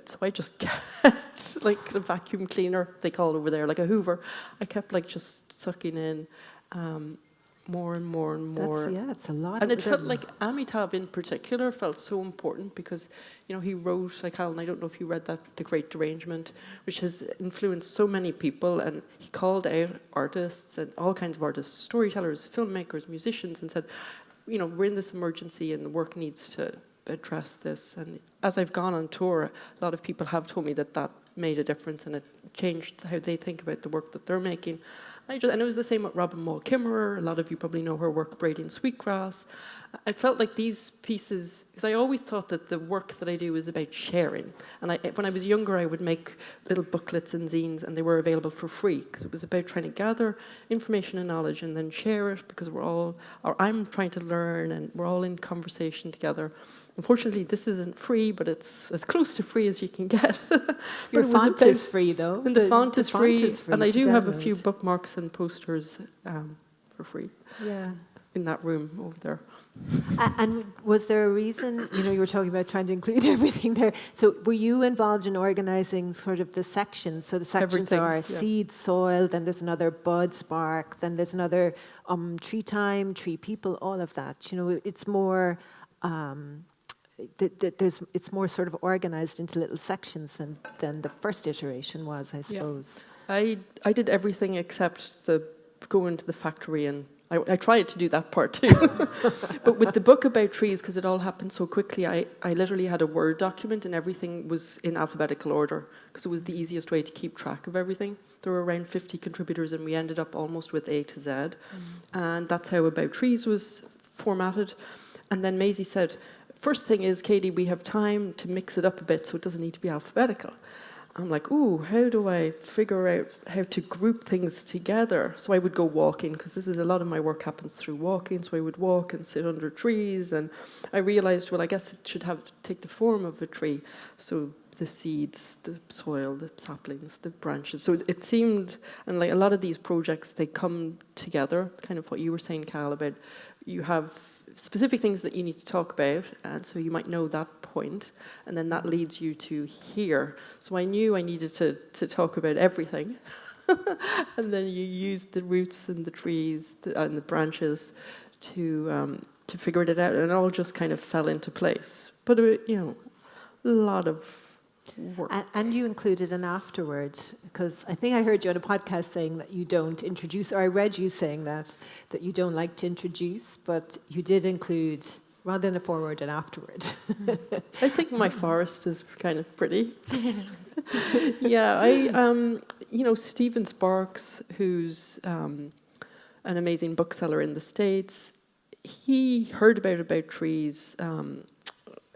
So I just kept, like the vacuum cleaner, they call it over there, like a Hoover. I kept just sucking in more and more and more. It's a lot. And it felt like Amitav in particular felt so important because, he wrote, like Alan, I don't know if you read that, The Great Derangement, which has influenced so many people, and he called out artists and all kinds of artists, storytellers, filmmakers, musicians, and said, we're in this emergency and the work needs to address this. And as I've gone on tour, a lot of people have told me that made a difference and it changed how they think about the work that they're making. And it was the same with Robin Mull Kimmerer. A lot of you probably know her work, Braiding Sweetgrass. I felt like these pieces, because I always thought that the work that I do is about sharing. And when I was younger, I would make little booklets and zines, and they were available for free, because it was about trying to gather information and knowledge and then share it, because I'm trying to learn, and we're all in conversation together. Unfortunately, this isn't free, but it's as close to free as you can get. Your font is free, though. And the font is free, and I do have a download. few bookmarks and posters for free. Yeah. In that room over there. And was there a reason, you were talking about trying to include everything there. So were you involved in organising sort of the sections? So the sections are seed, soil, then there's another bud, spark, then there's another tree time, tree people, all of that. It's more... it's more sort of organised into little sections than the first iteration was, I suppose. Yeah. I did everything except go into the factory, and I tried to do that part too. But with the book about trees, because it all happened so quickly, I literally had a Word document and everything was in alphabetical order, because it was the easiest way to keep track of everything. There were around 50 contributors and we ended up almost with A to Z. And that's how About Trees was formatted. And then Maisie said, first thing is, Katie, we have time to mix it up a bit so it doesn't need to be alphabetical. I'm like, ooh, how do I figure out how to group things together? So I would go walking, because a lot of my work happens through walking. So I would walk and sit under trees, and I realized, well, I guess it should take the form of a tree. So the seeds, the soil, the saplings, the branches. So it seemed, and like a lot of these projects, they come together, kind of what you were saying, Cal, about you have specific things that you need to talk about, and so you might know that point, and then that leads you to here. So I knew I needed to talk about everything, and then you use the roots and the trees and the branches to figure it out, and it all just kind of fell into place. But a lot of work. And you included an afterword, because I think I heard you on a podcast saying that you don't introduce, or I read you saying that you don't like to introduce, but you did include, rather than a foreword, an afterward. I think my forest is kind of pretty. Yeah, Stephen Sparks, who's an amazing bookseller in the States, he heard about trees,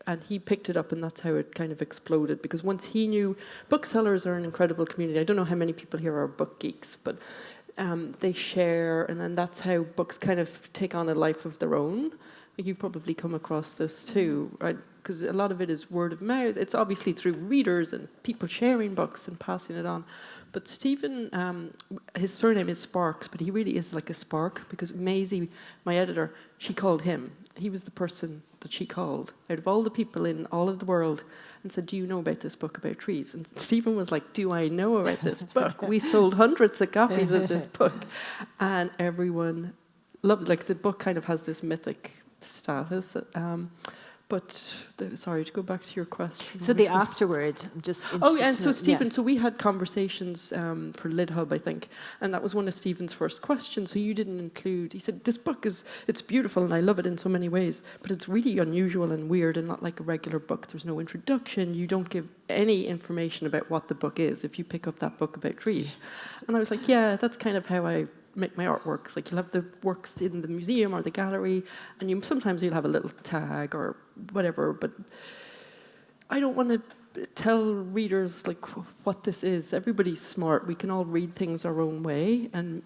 and he picked it up, and that's how it kind of exploded. Because once he knew, booksellers are an incredible community. I don't know how many people here are book geeks, but they share, and then that's how books kind of take on a life of their own. You've probably come across this too, right? Because a lot of it is word of mouth. It's obviously through readers and people sharing books and passing it on. But Stephen, his surname is Sparks, but he really is like a spark, because Maisie, my editor, she called him. He was the person that she called out of all the people in all of the world and said, do you know about this book about trees? And Stephen was like, do I know about this book? We sold hundreds of copies of this book. And everyone loved, like, the book kind of has this mythic status. Sorry, to go back to your question. So the afterward, I'm just interested. Oh, and so Stephen, so we had conversations for LidHub, I think, and that was one of Stephen's first questions. So you didn't include, he said, this book it's beautiful and I love it in so many ways, but it's really unusual and weird and not like a regular book. There's no introduction. You don't give any information about what the book is if you pick up that book about trees. And I was like, yeah, that's kind of how I make my artworks. Like, you'll have the works in the museum or the gallery, and sometimes you'll have a little tag or whatever, but I don't want to tell readers like what this is. Everybody's smart. We can all read things our own way, and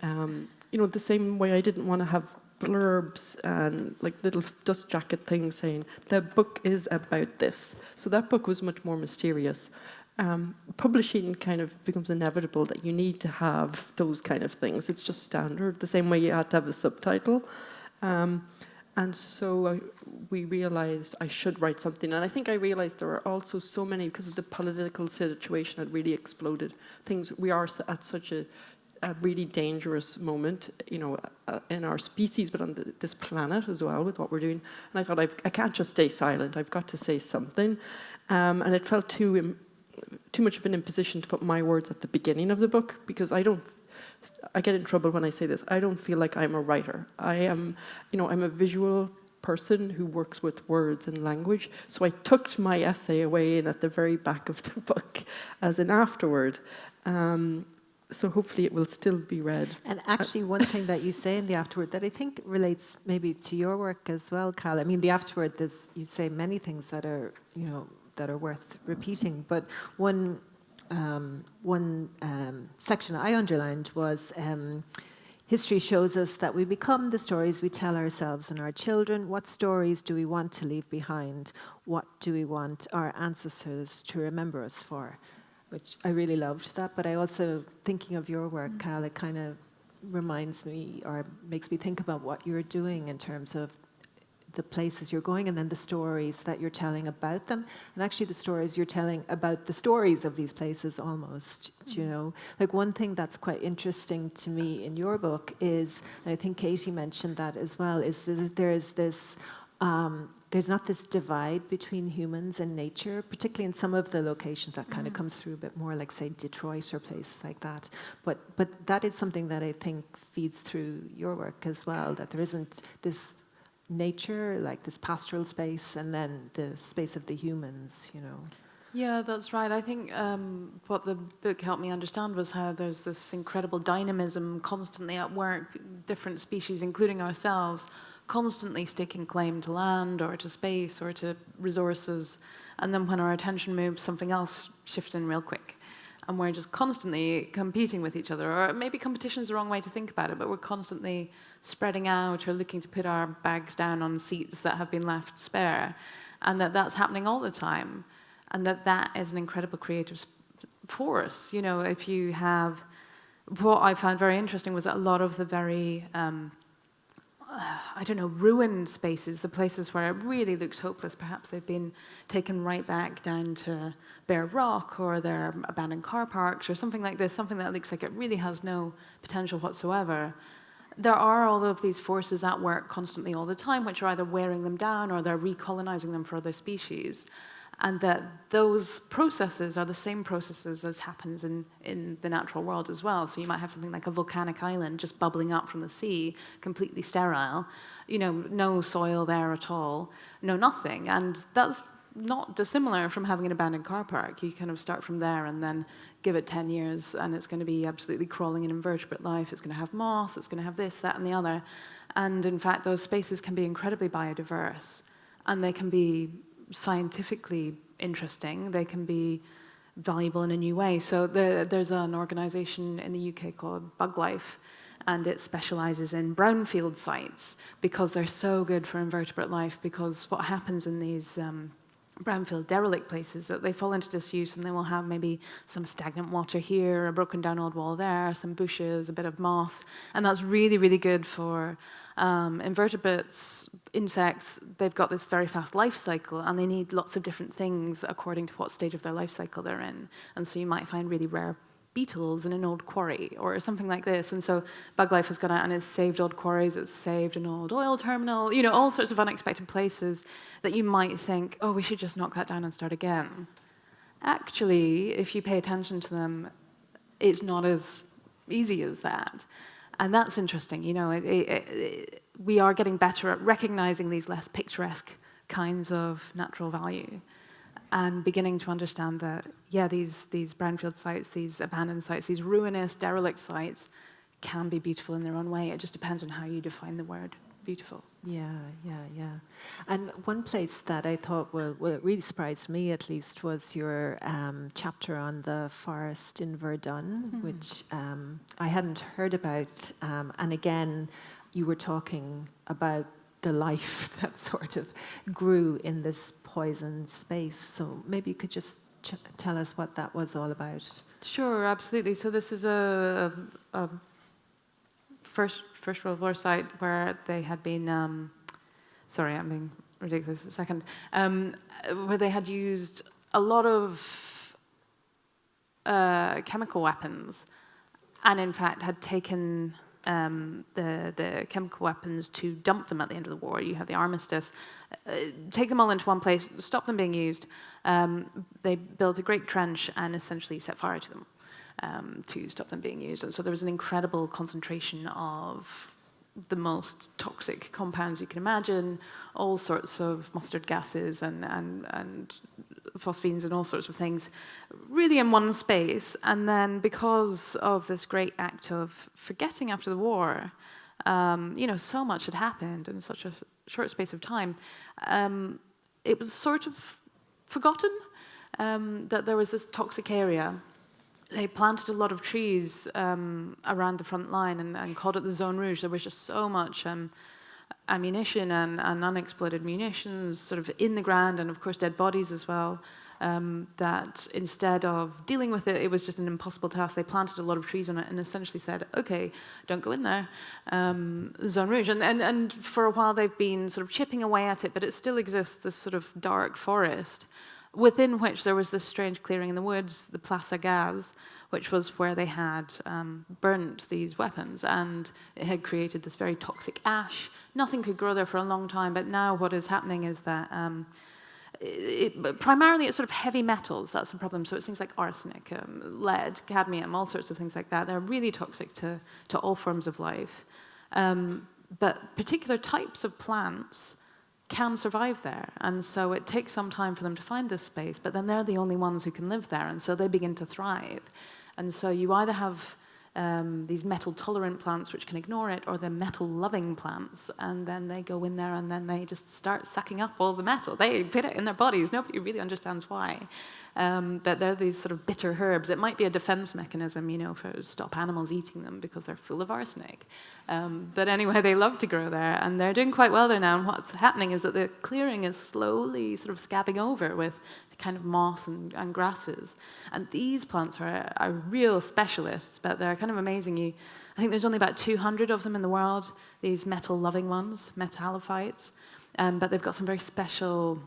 the same way I didn't want to have blurbs and like little dust jacket things saying the book is about this. So that book was much more mysterious. Publishing kind of becomes inevitable that you need to have those kind of things. It's just standard, the same way you had to have a subtitle. And so we realized I should write something. And I think I realized there are also so many, because of the political situation had really exploded. We are at such a a really dangerous moment, in our species, but on this planet as well with what we're doing. And I thought, I can't just stay silent. I've got to say something. And it felt too much of an imposition to put my words at the beginning of the book, because I get in trouble when I say this. I don't feel like I'm a writer. I'm a visual person who works with words and language. So I tucked my essay away in at the very back of the book as an afterword. So hopefully it will still be read. And actually, one thing that you say in the afterword that I think relates maybe to your work as well, Cal. I mean, the afterword, you say many things that are, that are worth repeating. But one section I underlined was, history shows us that we become the stories we tell ourselves and our children. What stories do we want to leave behind? What do we want our ancestors to remember us for? Which I really loved that, but I also, thinking of your work, Cal, it kind of reminds me or makes me think about what you're doing in terms of the places you're going and then the stories that you're telling about them, and actually the stories you're telling about the stories of these places almost, Like one thing that's quite interesting to me in your book is, and I think Katie mentioned that as well, is that there's not this divide between humans and nature, particularly in some of the locations that kind of comes through a bit more, like say Detroit or places like that. But that is something that I think feeds through your work as well, that there isn't this nature, like this pastoral space, and then the space of the humans, Yeah, that's right. I think what the book helped me understand was how there's this incredible dynamism constantly at work, different species, including ourselves, constantly staking claim to land or to space or to resources. And then when our attention moves, something else shifts in real quick. And we're just constantly competing with each other. Or maybe competition is the wrong way to think about it, but we're constantly spreading out or looking to put our bags down on seats that have been left spare. And that's happening all the time. And that is an incredible creative force. If you have... What I found very interesting was that a lot of the very... ruined spaces, the places where it really looks hopeless. Perhaps they've been taken right back down to bare rock, or they're abandoned car parks or something like this, something that looks like it really has no potential whatsoever. There are all of these forces at work constantly all the time, which are either wearing them down or they're recolonizing them for other species. And that those processes are the same processes as happens in the natural world as well. So you might have something like a volcanic island just bubbling up from the sea, completely sterile, no soil there at all, no nothing. And that's not dissimilar from having an abandoned car park. You kind of start from there and then give it 10 years and it's going to be absolutely crawling in invertebrate life. It's going to have moss, it's going to have this, that, and the other. And in fact, those spaces can be incredibly biodiverse, and they can be scientifically interesting. They can be valuable in a new way. So there's an organization in the UK called Bug Life, and it specializes in brownfield sites because they're so good for invertebrate life, because what happens in these brownfield derelict places, that they fall into disuse and they will have maybe some stagnant water here, a broken down old wall there, some bushes, a bit of moss, and that's really, really good for invertebrates, insects. They've got this very fast life cycle and they need lots of different things according to what stage of their life cycle they're in. And so you might find really rare beetles in an old quarry or something like this. And so Bug Life has gone out and has saved old quarries, it's saved an old oil terminal, all sorts of unexpected places that you might think, oh, we should just knock that down and start again. Actually, if you pay attention to them, it's not as easy as that. And that's interesting, we are getting better at recognizing these less picturesque kinds of natural value and beginning to understand that, yeah, these brownfield sites, these abandoned sites, these ruinous, derelict sites can be beautiful in their own way. It just depends on how you define the word beautiful. Yeah. And one place that I thought, well, it really surprised me at least, was your chapter on the forest in Verdun, which I hadn't heard about. And again, you were talking about the life that sort of grew in this poisoned space. So maybe you could just tell us what that was all about. Sure, absolutely. So this is a First World War site where they had been, sorry, I'm being ridiculous a second, where they had used a lot of chemical weapons and in fact had taken the chemical weapons to dump them at the end of the war. You have the armistice. Take them all into one place, stop them being used. They built a great trench and essentially set fire to them to stop them being used. And so there was an incredible concentration of the most toxic compounds you can imagine, all sorts of mustard gases and phosphines and all sorts of things, really in one space. And then because of this great act of forgetting after the war, so much had happened in such a short space of time, it was sort of forgotten that there was this toxic area. They planted a lot of trees around the front line and called it the Zone Rouge. There was just so much ammunition and unexploded munitions sort of in the ground, and of course dead bodies as well, that instead of dealing with it, it was just an impossible task. They planted a lot of trees on it and essentially said, okay, don't go in there, Zone Rouge. And for a while they've been sort of chipping away at it, but it still exists, this sort of dark forest, within which there was this strange clearing in the woods, the Place Gaz, which was where they had burnt these weapons, and it had created this very toxic ash. Nothing could grow there for a long time, but now what is happening is that primarily it's sort of heavy metals, that's the problem. So it's things like arsenic, lead, cadmium, all sorts of things like that. They're really toxic to all forms of life. But particular types of plants can survive there, and so it takes some time for them to find this space, but then they're the only ones who can live there, and so they begin to thrive. And so you either have these metal-tolerant plants which can ignore it, or the metal-loving plants, and then they go in there and then they just start sucking up all the metal. They put it in their bodies. Nobody really understands why. But they're these sort of bitter herbs. It might be a defense mechanism, to stop animals eating them because they're full of arsenic. But anyway, they love to grow there, and they're doing quite well there now. And what's happening is that the clearing is slowly sort of scabbing over with the kind of moss and grasses. And these plants are real specialists, but they're kind of amazing. I think there's only about 200 of them in the world, these metal-loving ones, metallophytes. But they've got some very special,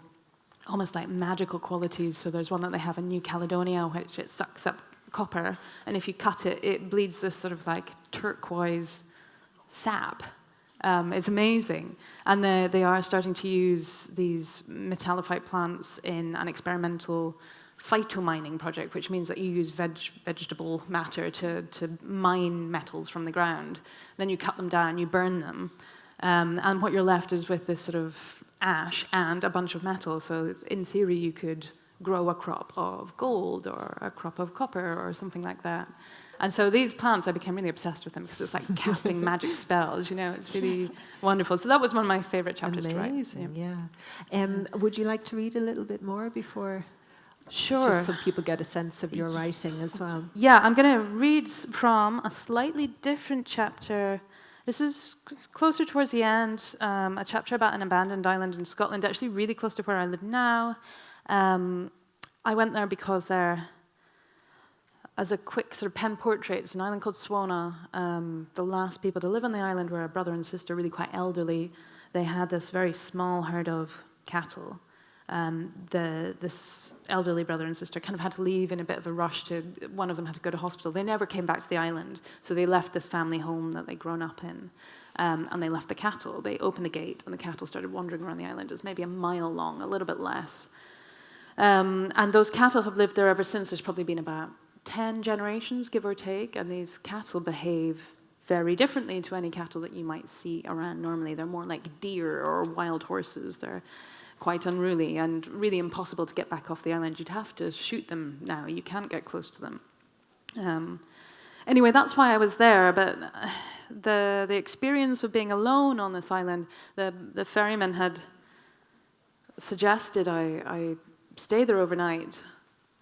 almost like magical qualities. So there's one that they have in New Caledonia, which it sucks up copper, and if you cut it, it bleeds this sort of like turquoise sap. It's amazing. And they are starting to use these metallophyte plants in an experimental phytomining project, which means that you use vegetable matter to mine metals from the ground. Then you cut them down, you burn them, and what you're left is with this sort of ash and a bunch of metal. So in theory, you could grow a crop of gold or a crop of copper or something like that. And so these plants, I became really obsessed with them because it's like casting magic spells, it's really wonderful. So that was one of my favorite chapters to write. Amazing, yeah. Would you like to read a little bit more before? Sure. Just so people get a sense of your writing as well. Yeah, I'm going to read from a slightly different chapter. This is closer towards the end, a chapter about an abandoned island in Scotland, actually really close to where I live now. I went there because as a quick sort of pen portrait, it's an island called Swona. The last people to live on the island were a brother and sister, really quite elderly. They had this very small herd of cattle. This elderly brother and sister kind of had to leave in a bit of a rush. One of them had to go to hospital. They never came back to the island, so they left this family home that they'd grown up in, and they left the cattle. They opened the gate, and the cattle started wandering around the island. It's maybe a mile long, a little bit less. And those cattle have lived there ever since. There's probably been about 10 generations, give or take, and these cattle behave very differently to any cattle that you might see around normally. They're more like deer or wild horses. They're quite unruly and really impossible to get back off the island. You'd have to shoot them now. You can't get close to them. Anyway, that's why I was there, but the experience of being alone on this island, the ferryman had suggested I stay there overnight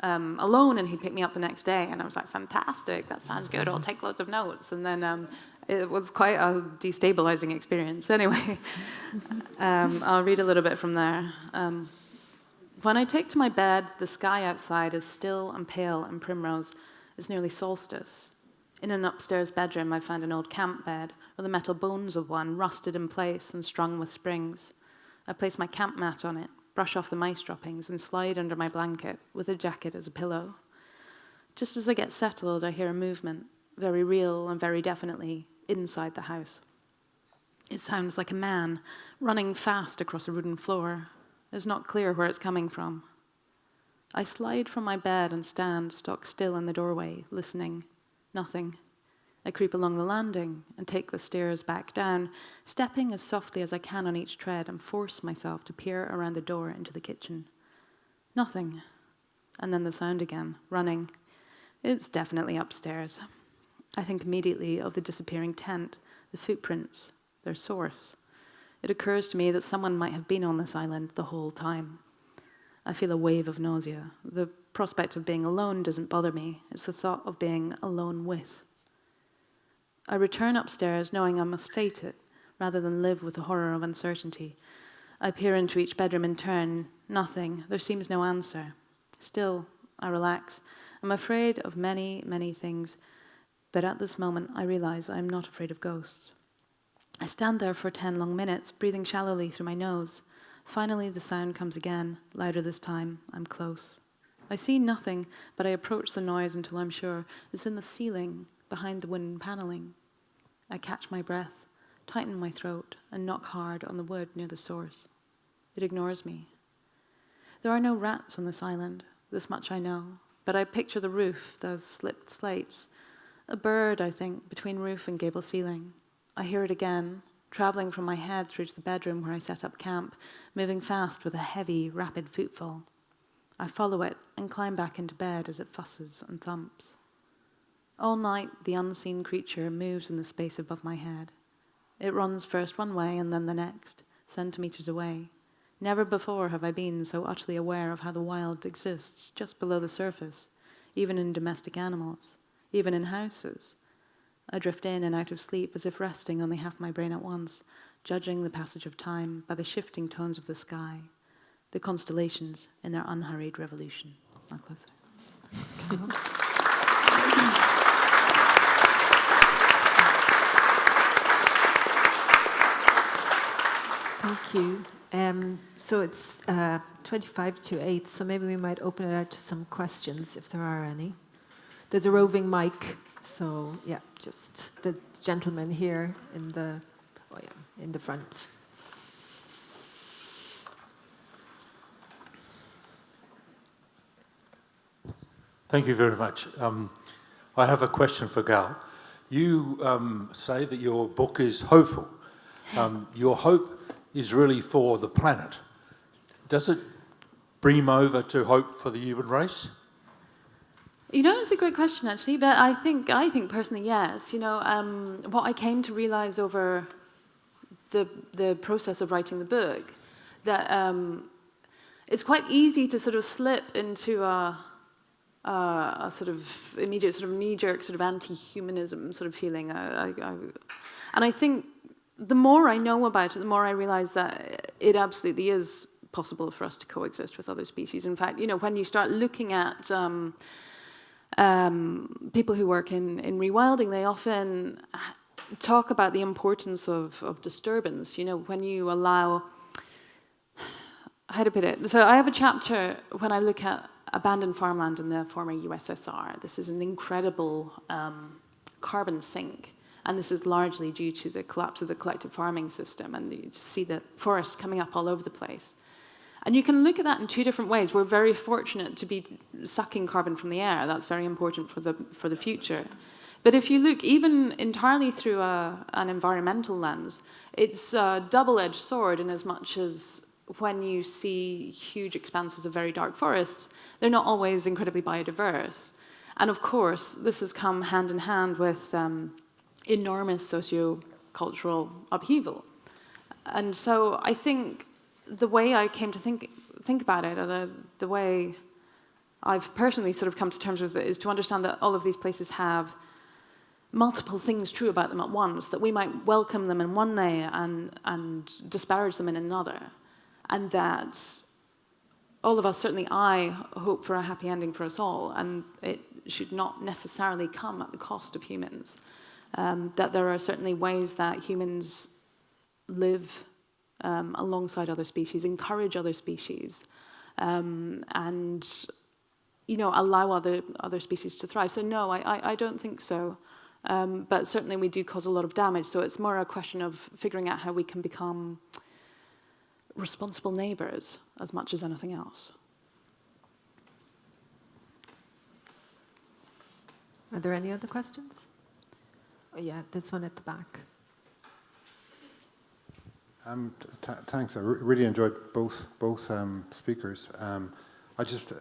alone, and he'd pick me up the next day, and I was like, fantastic, that sounds good, I'll take loads of notes. And then it was quite a destabilizing experience. Anyway, I'll read a little bit from there. When I take to my bed, the sky outside is still and pale and primrose. It's nearly solstice. In an upstairs bedroom, I found an old camp bed with the metal bones of one rusted in place and strung with springs. I place my camp mat on it, brush off the mice droppings, and slide under my blanket with a jacket as a pillow. Just as I get settled, I hear a movement. very real and very definitely inside the house. It sounds like a man running fast across a wooden floor. It's not clear where it's coming from. I slide from my bed and stand stock still in the doorway, listening. Nothing. I creep along the landing and take the stairs back down, stepping as softly as I can on each tread, and force myself to peer around the door into the kitchen. Nothing. And then the sound again, running. It's definitely upstairs. I think immediately of the disappearing tent, the footprints, their source. It occurs to me that someone might have been on this island the whole time. I feel a wave of nausea. The prospect of being alone doesn't bother me. It's the thought of being alone with. I return upstairs knowing I must fate it, rather than live with the horror of uncertainty. I peer into each bedroom in turn. Nothing. There seems no answer. Still, I relax. I'm afraid of many, many things, but at this moment I realize I am not afraid of ghosts. I stand there for 10 long minutes, breathing shallowly through my nose. Finally, the sound comes again, louder this time. I'm close. I see nothing, but I approach the noise until I'm sure it's in the ceiling, behind the wooden paneling. I catch my breath, tighten my throat, and knock hard on the wood near the source. It ignores me. There are no rats on this island, this much I know, but I picture the roof, those slipped slates. A bird, I think, between roof and gable ceiling. I hear it again, traveling from my head through to the bedroom where I set up camp, moving fast with a heavy, rapid footfall. I follow it and climb back into bed as it fusses and thumps. All night, the unseen creature moves in the space above my head. It runs first one way and then the next, centimeters away. Never before have I been so utterly aware of how the wild exists just below the surface, even in domestic animals, even in houses. I drift in and out of sleep as if resting only half my brain at once, judging the passage of time by the shifting tones of the sky, the constellations in their unhurried revolution. I'll close there. Thank you. So it's 25 to 8, so maybe we might open it out to some questions if there are any. There's a roving mic, so yeah, just the gentleman here in the front. Thank you very much. I have a question for Gal. You say that your book is hopeful. Your hope is really for the planet. Does it brim over to hope for the human race? You know, it's a great question, actually, but I think personally, yes. You know, what I came to realize over the process of writing the book, that it's quite easy to sort of slip into a sort of immediate sort of knee-jerk sort of anti-humanism sort of feeling. And I think the more I know about it, the more I realize that it absolutely is possible for us to coexist with other species. In fact, you know, when you start looking at people who work in rewilding, they often talk about the importance of disturbance. You know, when you allow, how to put it? So I have a chapter when I look at abandoned farmland in the former USSR. This is an incredible carbon sink, and this is largely due to the collapse of the collective farming system, and you just see the forests coming up all over the place. And you can look at that in two different ways. We're very fortunate to be sucking carbon from the air. That's very important for the future. But if you look even entirely through an environmental lens, it's a double-edged sword in as much as when you see huge expanses of very dark forests, they're not always incredibly biodiverse. And of course, this has come hand in hand with enormous socio-cultural upheaval. And so I think the way I came to think about it, or the way I've personally sort of come to terms with it, is to understand that all of these places have multiple things true about them at once, that we might welcome them in one way and disparage them in another. And that all of us, certainly I, hope for a happy ending for us all, and it should not necessarily come at the cost of humans. That there are certainly ways that humans live alongside other species, encourage other species, and, you know, allow other species to thrive. So no, I don't think so. But certainly we do cause a lot of damage, so it's more a question of figuring out how we can become responsible neighbours as much as anything else. Are there any other questions? Oh, yeah, this one at the back. Thanks. I really enjoyed both speakers. I just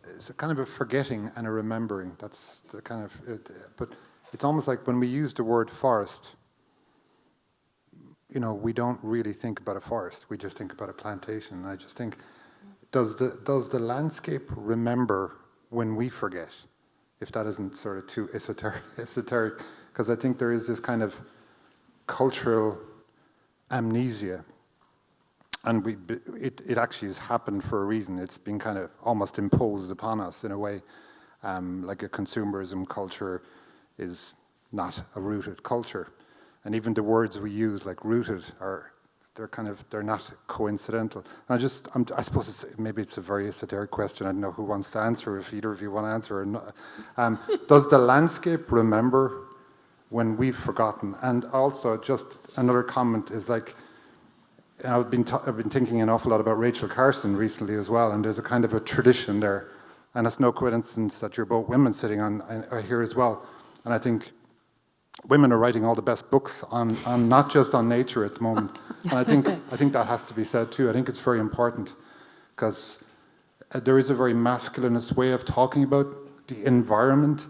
it's a kind of a forgetting and a remembering. That's the kind of but it's almost like when we use the word forest, we don't really think about a forest. We just think about a plantation. And I just think, does the landscape remember when we forget? If that isn't sort of too esoteric, because I think there is this kind of cultural amnesia, and it actually has happened for a reason. It's been kind of almost imposed upon us in a way, like a consumerism culture is not a rooted culture, and even the words we use, like rooted, they're not coincidental. And I suppose maybe it's a very esoteric question. I don't know who wants to answer, if either of you want to answer or not. Does the landscape remember when we've forgotten? And also, just another comment is like, and I've been thinking an awful lot about Rachel Carson recently as well, and there's a kind of a tradition there, and it's no coincidence that you're both women sitting on here as well. And I think women are writing all the best books on not just on nature at the moment. And I think that has to be said too. I think it's very important, because there is a very masculinist way of talking about the environment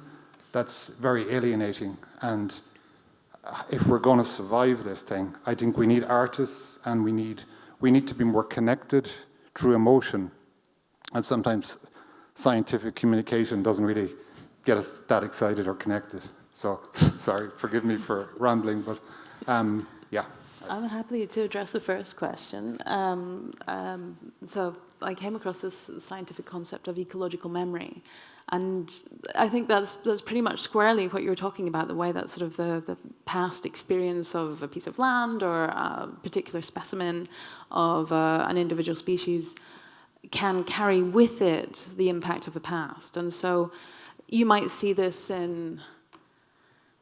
that's very alienating. And if we're going to survive this thing, I think we need artists, and we need to be more connected through emotion. And sometimes scientific communication doesn't really get us that excited or connected. So, sorry, forgive me for rambling, but yeah. I'm happy to address the first question. So I came across this scientific concept of ecological memory, and I think that's pretty much squarely what you were talking about, the way that sort of the past experience of a piece of land or a particular specimen of an individual species can carry with it the impact of the past. And so you might see this in...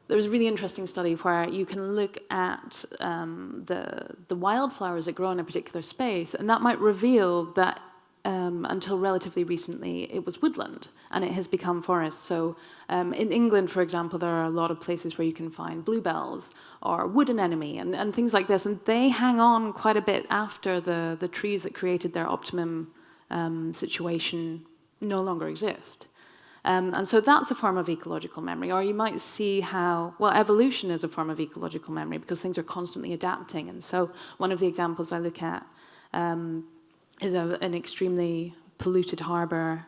There's a really interesting study where you can look at the wildflowers that grow in a particular space, and that might reveal that until relatively recently it was woodland and it has become forest. So in England, for example, there are a lot of places where you can find bluebells or wood anemone and things like this, and they hang on quite a bit after the trees that created their optimum situation no longer exist. And so that's a form of ecological memory. Or you might see how, well, evolution is a form of ecological memory because things are constantly adapting. And so one of the examples I look at is an extremely polluted harbour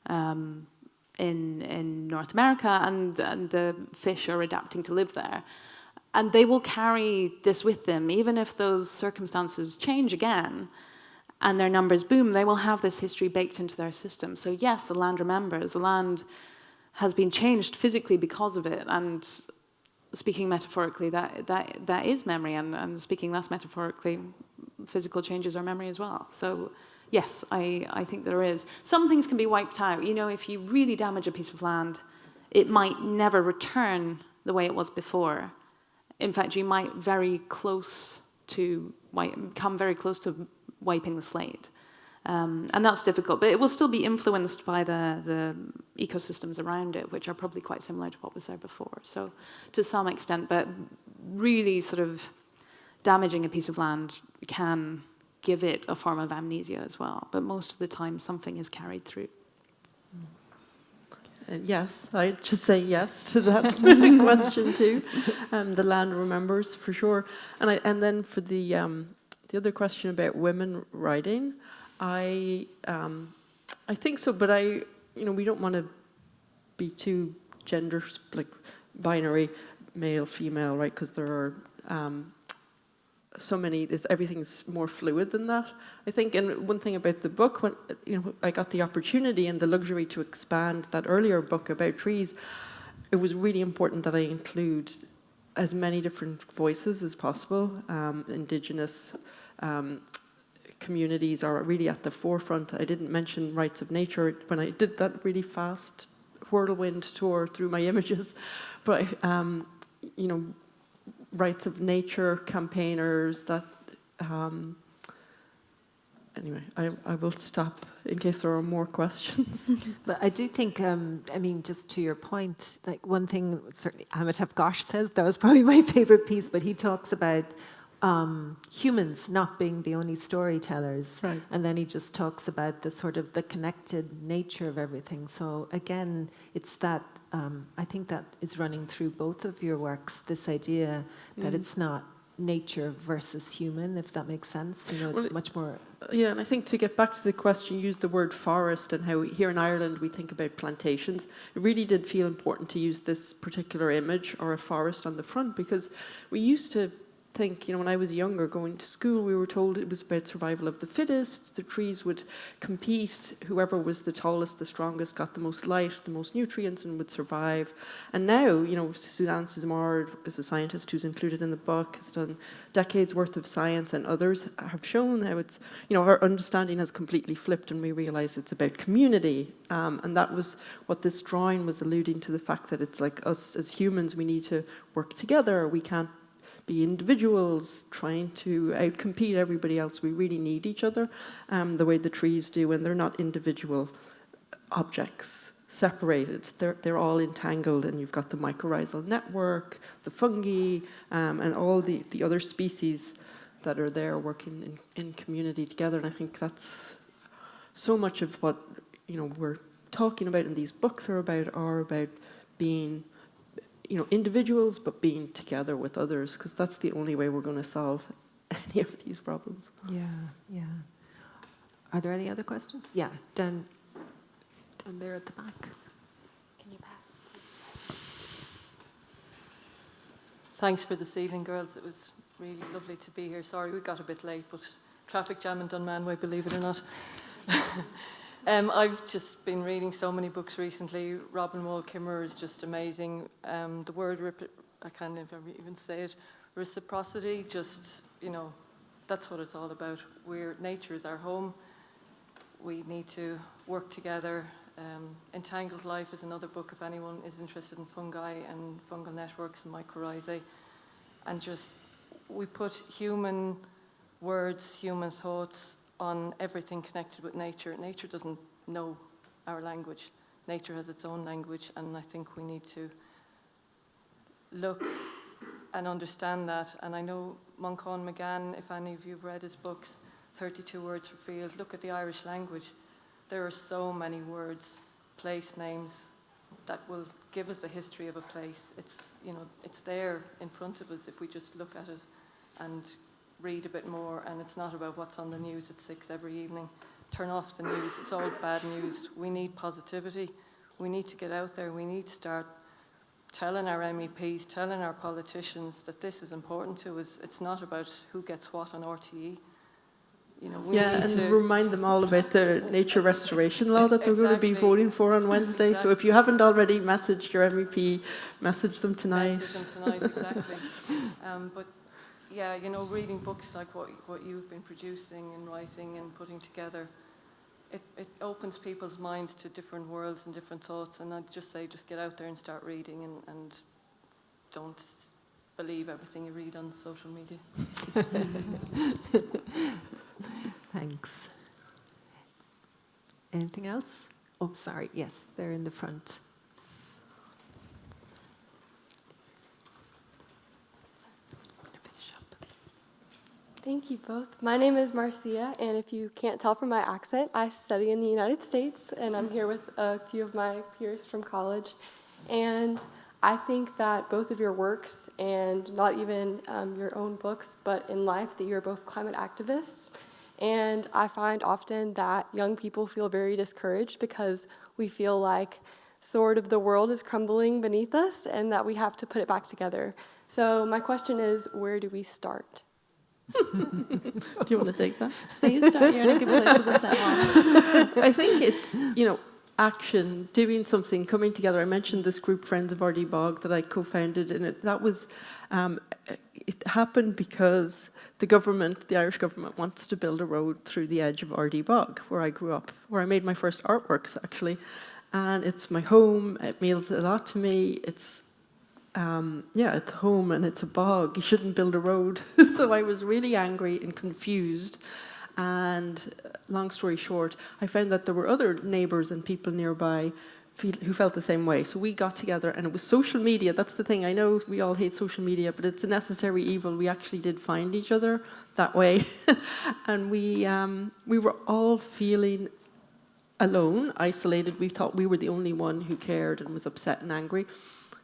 in North America, and the fish are adapting to live there. And they will carry this with them, even if those circumstances change again, and their numbers boom, they will have this history baked into their system. So yes, the land remembers. The land has been changed physically because of it. And speaking metaphorically, that is memory. And speaking less metaphorically, physical changes are memory as well. So yes, I think there is. Some things can be wiped out. You know, if you really damage a piece of land, it might never return the way it was before. In fact, you might come very close to wiping the slate. And that's difficult, but it will still be influenced by the ecosystems around it, which are probably quite similar to what was there before. So to some extent, but really sort of damaging a piece of land can give it a form of amnesia as well. But most of the time, something is carried through. Yes, I'd just say yes to that question too. The land remembers for sure. And then for the other question about women writing, I think so, but we don't want to be too gender like binary, male, female, right? Because there are so many. Everything's more fluid than that, I think. And one thing about the book, when I got the opportunity and the luxury to expand that earlier book about trees, it was really important that I include as many different voices as possible. Indigenous communities are really at the forefront. I didn't mention rights of nature when I did that really fast whirlwind tour through my images, but you know, rights of nature campaigners that. Anyway, I will stop in case there are more questions. But I do think, I mean, just to your point, like one thing certainly Amitav Ghosh says, that was probably my favorite piece, but he talks about humans not being the only storytellers. Right. And then he just talks about the sort of the connected nature of everything. So again, it's that, I think that is running through both of your works, this idea that it's not nature versus human, if that makes sense. You know, it's much more... Yeah, and I think to get back to the question, you used the word forest and how here in Ireland we think about plantations. It really did feel important to use this particular image or a forest on the front, because we used to think, you know, when I was younger going to school, we were told it was about survival of the fittest. The trees would compete. Whoever was the tallest, the strongest, got the most light, the most nutrients, and would survive. And now, you know, Suzanne Suzemard is a scientist who's included in the book, has done decades worth of science, and others have shown how it's, you know, our understanding has completely flipped, and we realize it's about community. And that was what this drawing was alluding to, the fact that it's like us as humans, we need to work together. We can't be individuals trying to outcompete everybody else. We really need each other, the way the trees do, and they're not individual objects separated. They're all entangled, and you've got the mycorrhizal network, the fungi, and all the other species that are there working in community together. And I think that's so much of what, you know, we're talking about and these books are about being, you know, individuals, but being together with others, because that's the only way we're going to solve any of these problems. Yeah, yeah. Are there any other questions? Yeah, down there at the back. Can you pass? Thanks for this evening, girls. It was really lovely to be here. Sorry we got a bit late, but traffic jam in Dunmanway, believe it or not. I've just been reading so many books recently. Robin Wall Kimmerer is just amazing. The word, I can't even say it, reciprocity, just, you know, that's what it's all about. Nature is our home. We need to work together. Entangled Life is another book if anyone is interested in fungi and fungal networks and mycorrhizae. And just, we put human words, human thoughts on everything connected with nature. Nature doesn't know our language. Nature has its own language, and I think we need to look and understand that. And I know Moncon McGann, if any of you have read his books, 32 Words for Field, look at the Irish language. There are so many words, place names, that will give us the history of a place. It's, you know, it's there in front of us if we just look at it and read a bit more. And it's not about what's on the news at 6 every evening. Turn off the news. It's all bad news. We need positivity. We need to get out there. We need to start telling our MEPs, telling our politicians that this is important to us. It's not about who gets what on RTE. You know, we need to remind them all about the nature restoration law that they're going to be voting for on Wednesday. Exactly. So if you haven't already messaged your MEP, message them tonight. Message them tonight, exactly. But yeah, you know, reading books like what you've been producing and writing and putting together, it opens people's minds to different worlds and different thoughts. And I'd just say, just get out there and start reading, and don't believe everything you read on social media. Thanks. Anything else? Oh, sorry. Yes, they're in the front. Thank you both. My name is Marcia, and if you can't tell from my accent, I study in the United States, and I'm here with a few of my peers from college. And I think that both of your works, and not even your own books, but in life, that you're both climate activists. And I find often that young people feel very discouraged because we feel like sort of the world is crumbling beneath us and that we have to put it back together. So my question is, where do we start? Do you want to take that? Please start. You're in a good place with the set one. I think it's, you know, action, doing something, coming together. I mentioned this group, Friends of RD Bog, that I co-founded, and that was, it happened because the Irish government wants to build a road through the edge of RD Bog, where I grew up, where I made my first artworks, actually. and it's my home. It means a lot to me. It's it's home and it's a bog. You shouldn't build a road. So I was really angry and confused. And long story short, I found that there were other neighbours and people nearby who felt the same way. So we got together, and it was social media. That's the thing. I know we all hate social media, but it's a necessary evil. We actually did find each other that way. And we were all feeling alone, isolated. We thought we were the only one who cared and was upset and angry.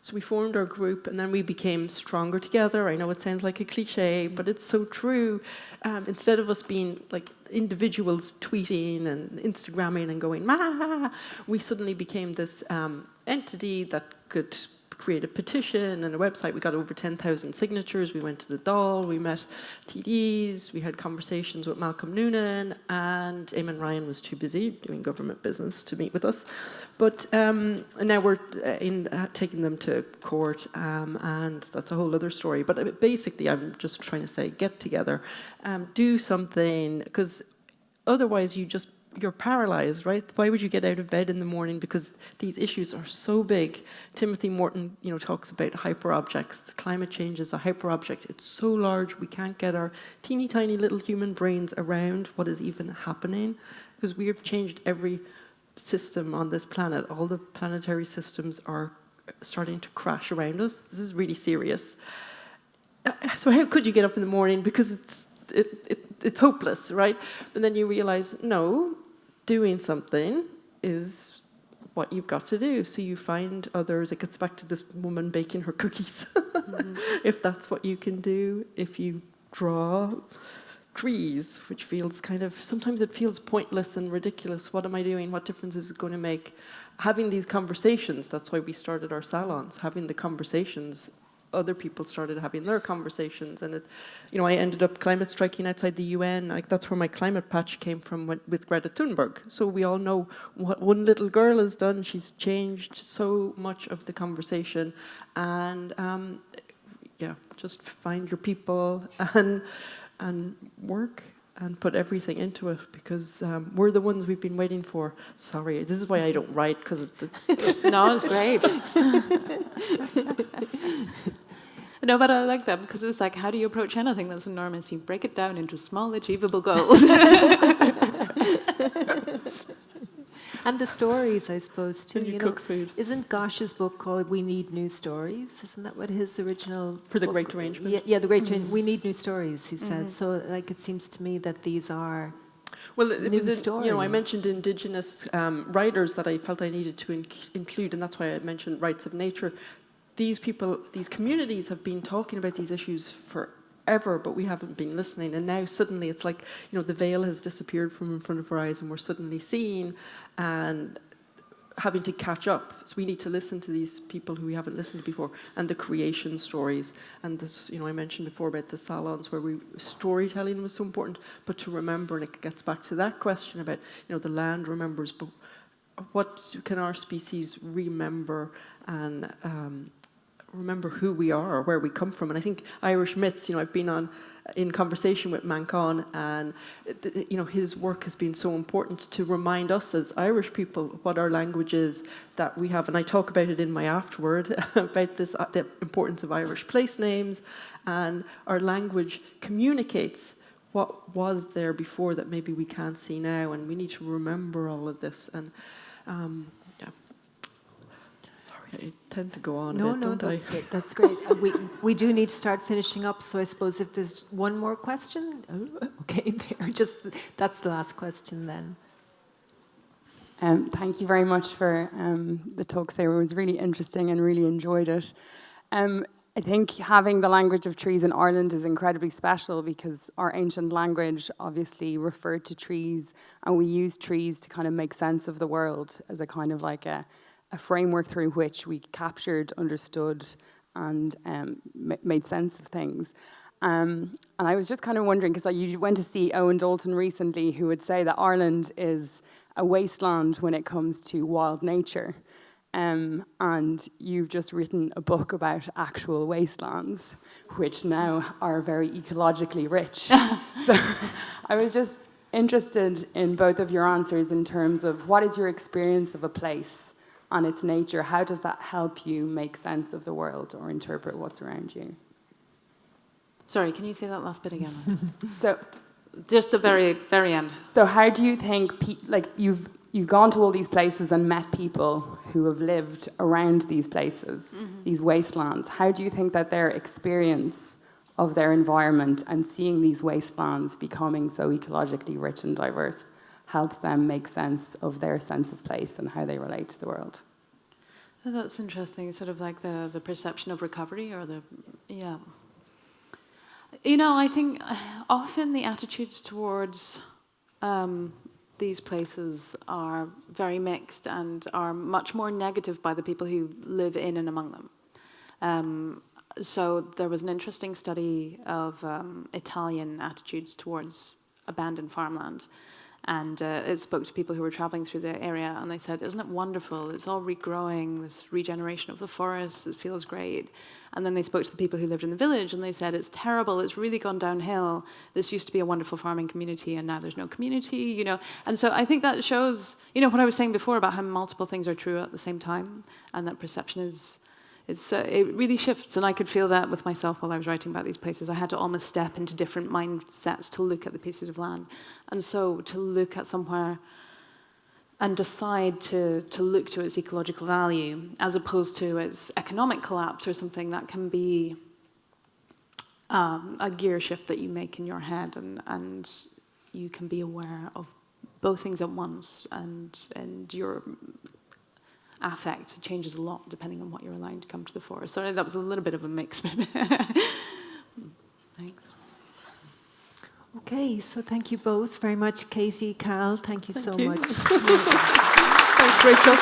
So we formed our group, and then we became stronger together. I know it sounds like a cliche, but it's so true. Instead of us being like individuals tweeting and Instagramming and going, "Ma," we suddenly became this entity that could create a petition and a website. We got over 10,000 signatures. We went to the Dáil. We met TDs. We had conversations with Malcolm Noonan, and Eamon Ryan was too busy doing government business to meet with us. But now we're taking them to court, and that's a whole other story. But basically, I'm just trying to say, get together, do something, because otherwise you're paralyzed, right? Why would you get out of bed in the morning? Because these issues are so big. Timothy Morton, talks about hyperobjects. Climate change is a hyperobject. It's so large, we can't get our teeny tiny little human brains around what is even happening, because we have changed every system on this planet. All the planetary systems are starting to crash around us. This is really serious. So how could you get up in the morning? Because it's hopeless, right? But then you realize, no, doing something is what you've got to do. So you find others. It gets back to this woman baking her cookies. Mm-hmm. If that's what you can do, if you draw trees, which feels sometimes it feels pointless and ridiculous. What am I doing? What difference is it going to make? Having these conversations, that's why we started our salons, having the conversations. Other people started having their conversations, and I ended up climate striking outside the UN. That's where my climate patch came from with Greta Thunberg. So we all know what one little girl has done. She's changed so much of the conversation, and just find your people and work and put everything into it, because we're the ones we've been waiting for. Sorry, this is why I don't write, because No, it's great. No, but I like that, because it's like, how do you approach anything that's enormous? You break it down into small, achievable goals. And the stories, I suppose, too. And you cook food. Isn't Gosh's book called "We Need New Stories"? Isn't that what his original For the book? Great Arrangement? Yeah, the Great Arrangement. We need new stories, he said. So, it seems to me that these are new stories. I mentioned Indigenous writers that I felt I needed to include, and that's why I mentioned Rights of Nature. These people, these communities have been talking about these issues forever, but we haven't been listening. And now suddenly it's like, the veil has disappeared from in front of our eyes, and we're suddenly seeing and having to catch up. So we need to listen to these people who we haven't listened to before, and the creation stories. And this, I mentioned before about the salons where storytelling was so important, but to remember, and it gets back to that question about, the land remembers, but what can our species remember, and remember who we are or where we come from. And I think Irish myths, I've been in conversation with Mancon, and his work has been so important to remind us as Irish people what our language is that we have. And I talk about it in my afterword about this, the importance of Irish place names, and our language communicates what was there before that maybe we can't see now, and we need to remember all of this. And I tend to go on a bit, don't I? That's great. We do need to start finishing up, so I suppose if there's one more question. Oh, okay, that's the last question then. Thank you very much for the talks there. It was really interesting and really enjoyed it. I think having the language of trees in Ireland is incredibly special, because our ancient language obviously referred to trees, and we use trees to kind of make sense of the world as a kind of like a framework through which we captured, understood, and made sense of things. And I was just kind of wondering, because you went to see Owen Dalton recently, who would say that Ireland is a wasteland when it comes to wild nature. And you've just written a book about actual wastelands, which now are very ecologically rich. So I was just interested in both of your answers in terms of what is your experience of a place and its nature? How does that help you make sense of the world or interpret what's around you? Sorry, can you say that last bit again? So, Just the very, very end. so how do you think, like you've gone to all these places and met people who have lived around these places, these wastelands. How do you think that their experience of their environment and seeing these wastelands becoming so ecologically rich and diverse helps them make sense of their sense of place and how they relate to the world? Oh, that's interesting. Sort of like the perception of recovery, or yeah. You know, I think often the attitudes towards these places are very mixed and are much more negative by the people who live in and among them. So there was an interesting study of Italian attitudes towards abandoned farmland. And it spoke to people who were traveling through the area, and they said, isn't it wonderful? It's all regrowing, this regeneration of the forest, it feels great. And then they spoke to the people who lived in the village, and they said, it's terrible, it's really gone downhill. This used to be a wonderful farming community, and now there's no community, you know. And so I think that shows, you know, what I was saying before about how multiple things are true at the same time, and that perception is, it really shifts. And I could feel that with myself while I was writing about these places. I had to almost step into different mindsets to look at the pieces of land. And so to look at somewhere and decide to look to its ecological value as opposed to its economic collapse or something, that can be a gear shift that you make in your head, and you can be aware of both things at once, and your affect changes a lot depending on what you're allowing to come to the fore. Sorry, that was a little bit of a mix. Thanks. Okay, so thank you both very much. Katie, Cal, thank you so much. Thanks, Rachel.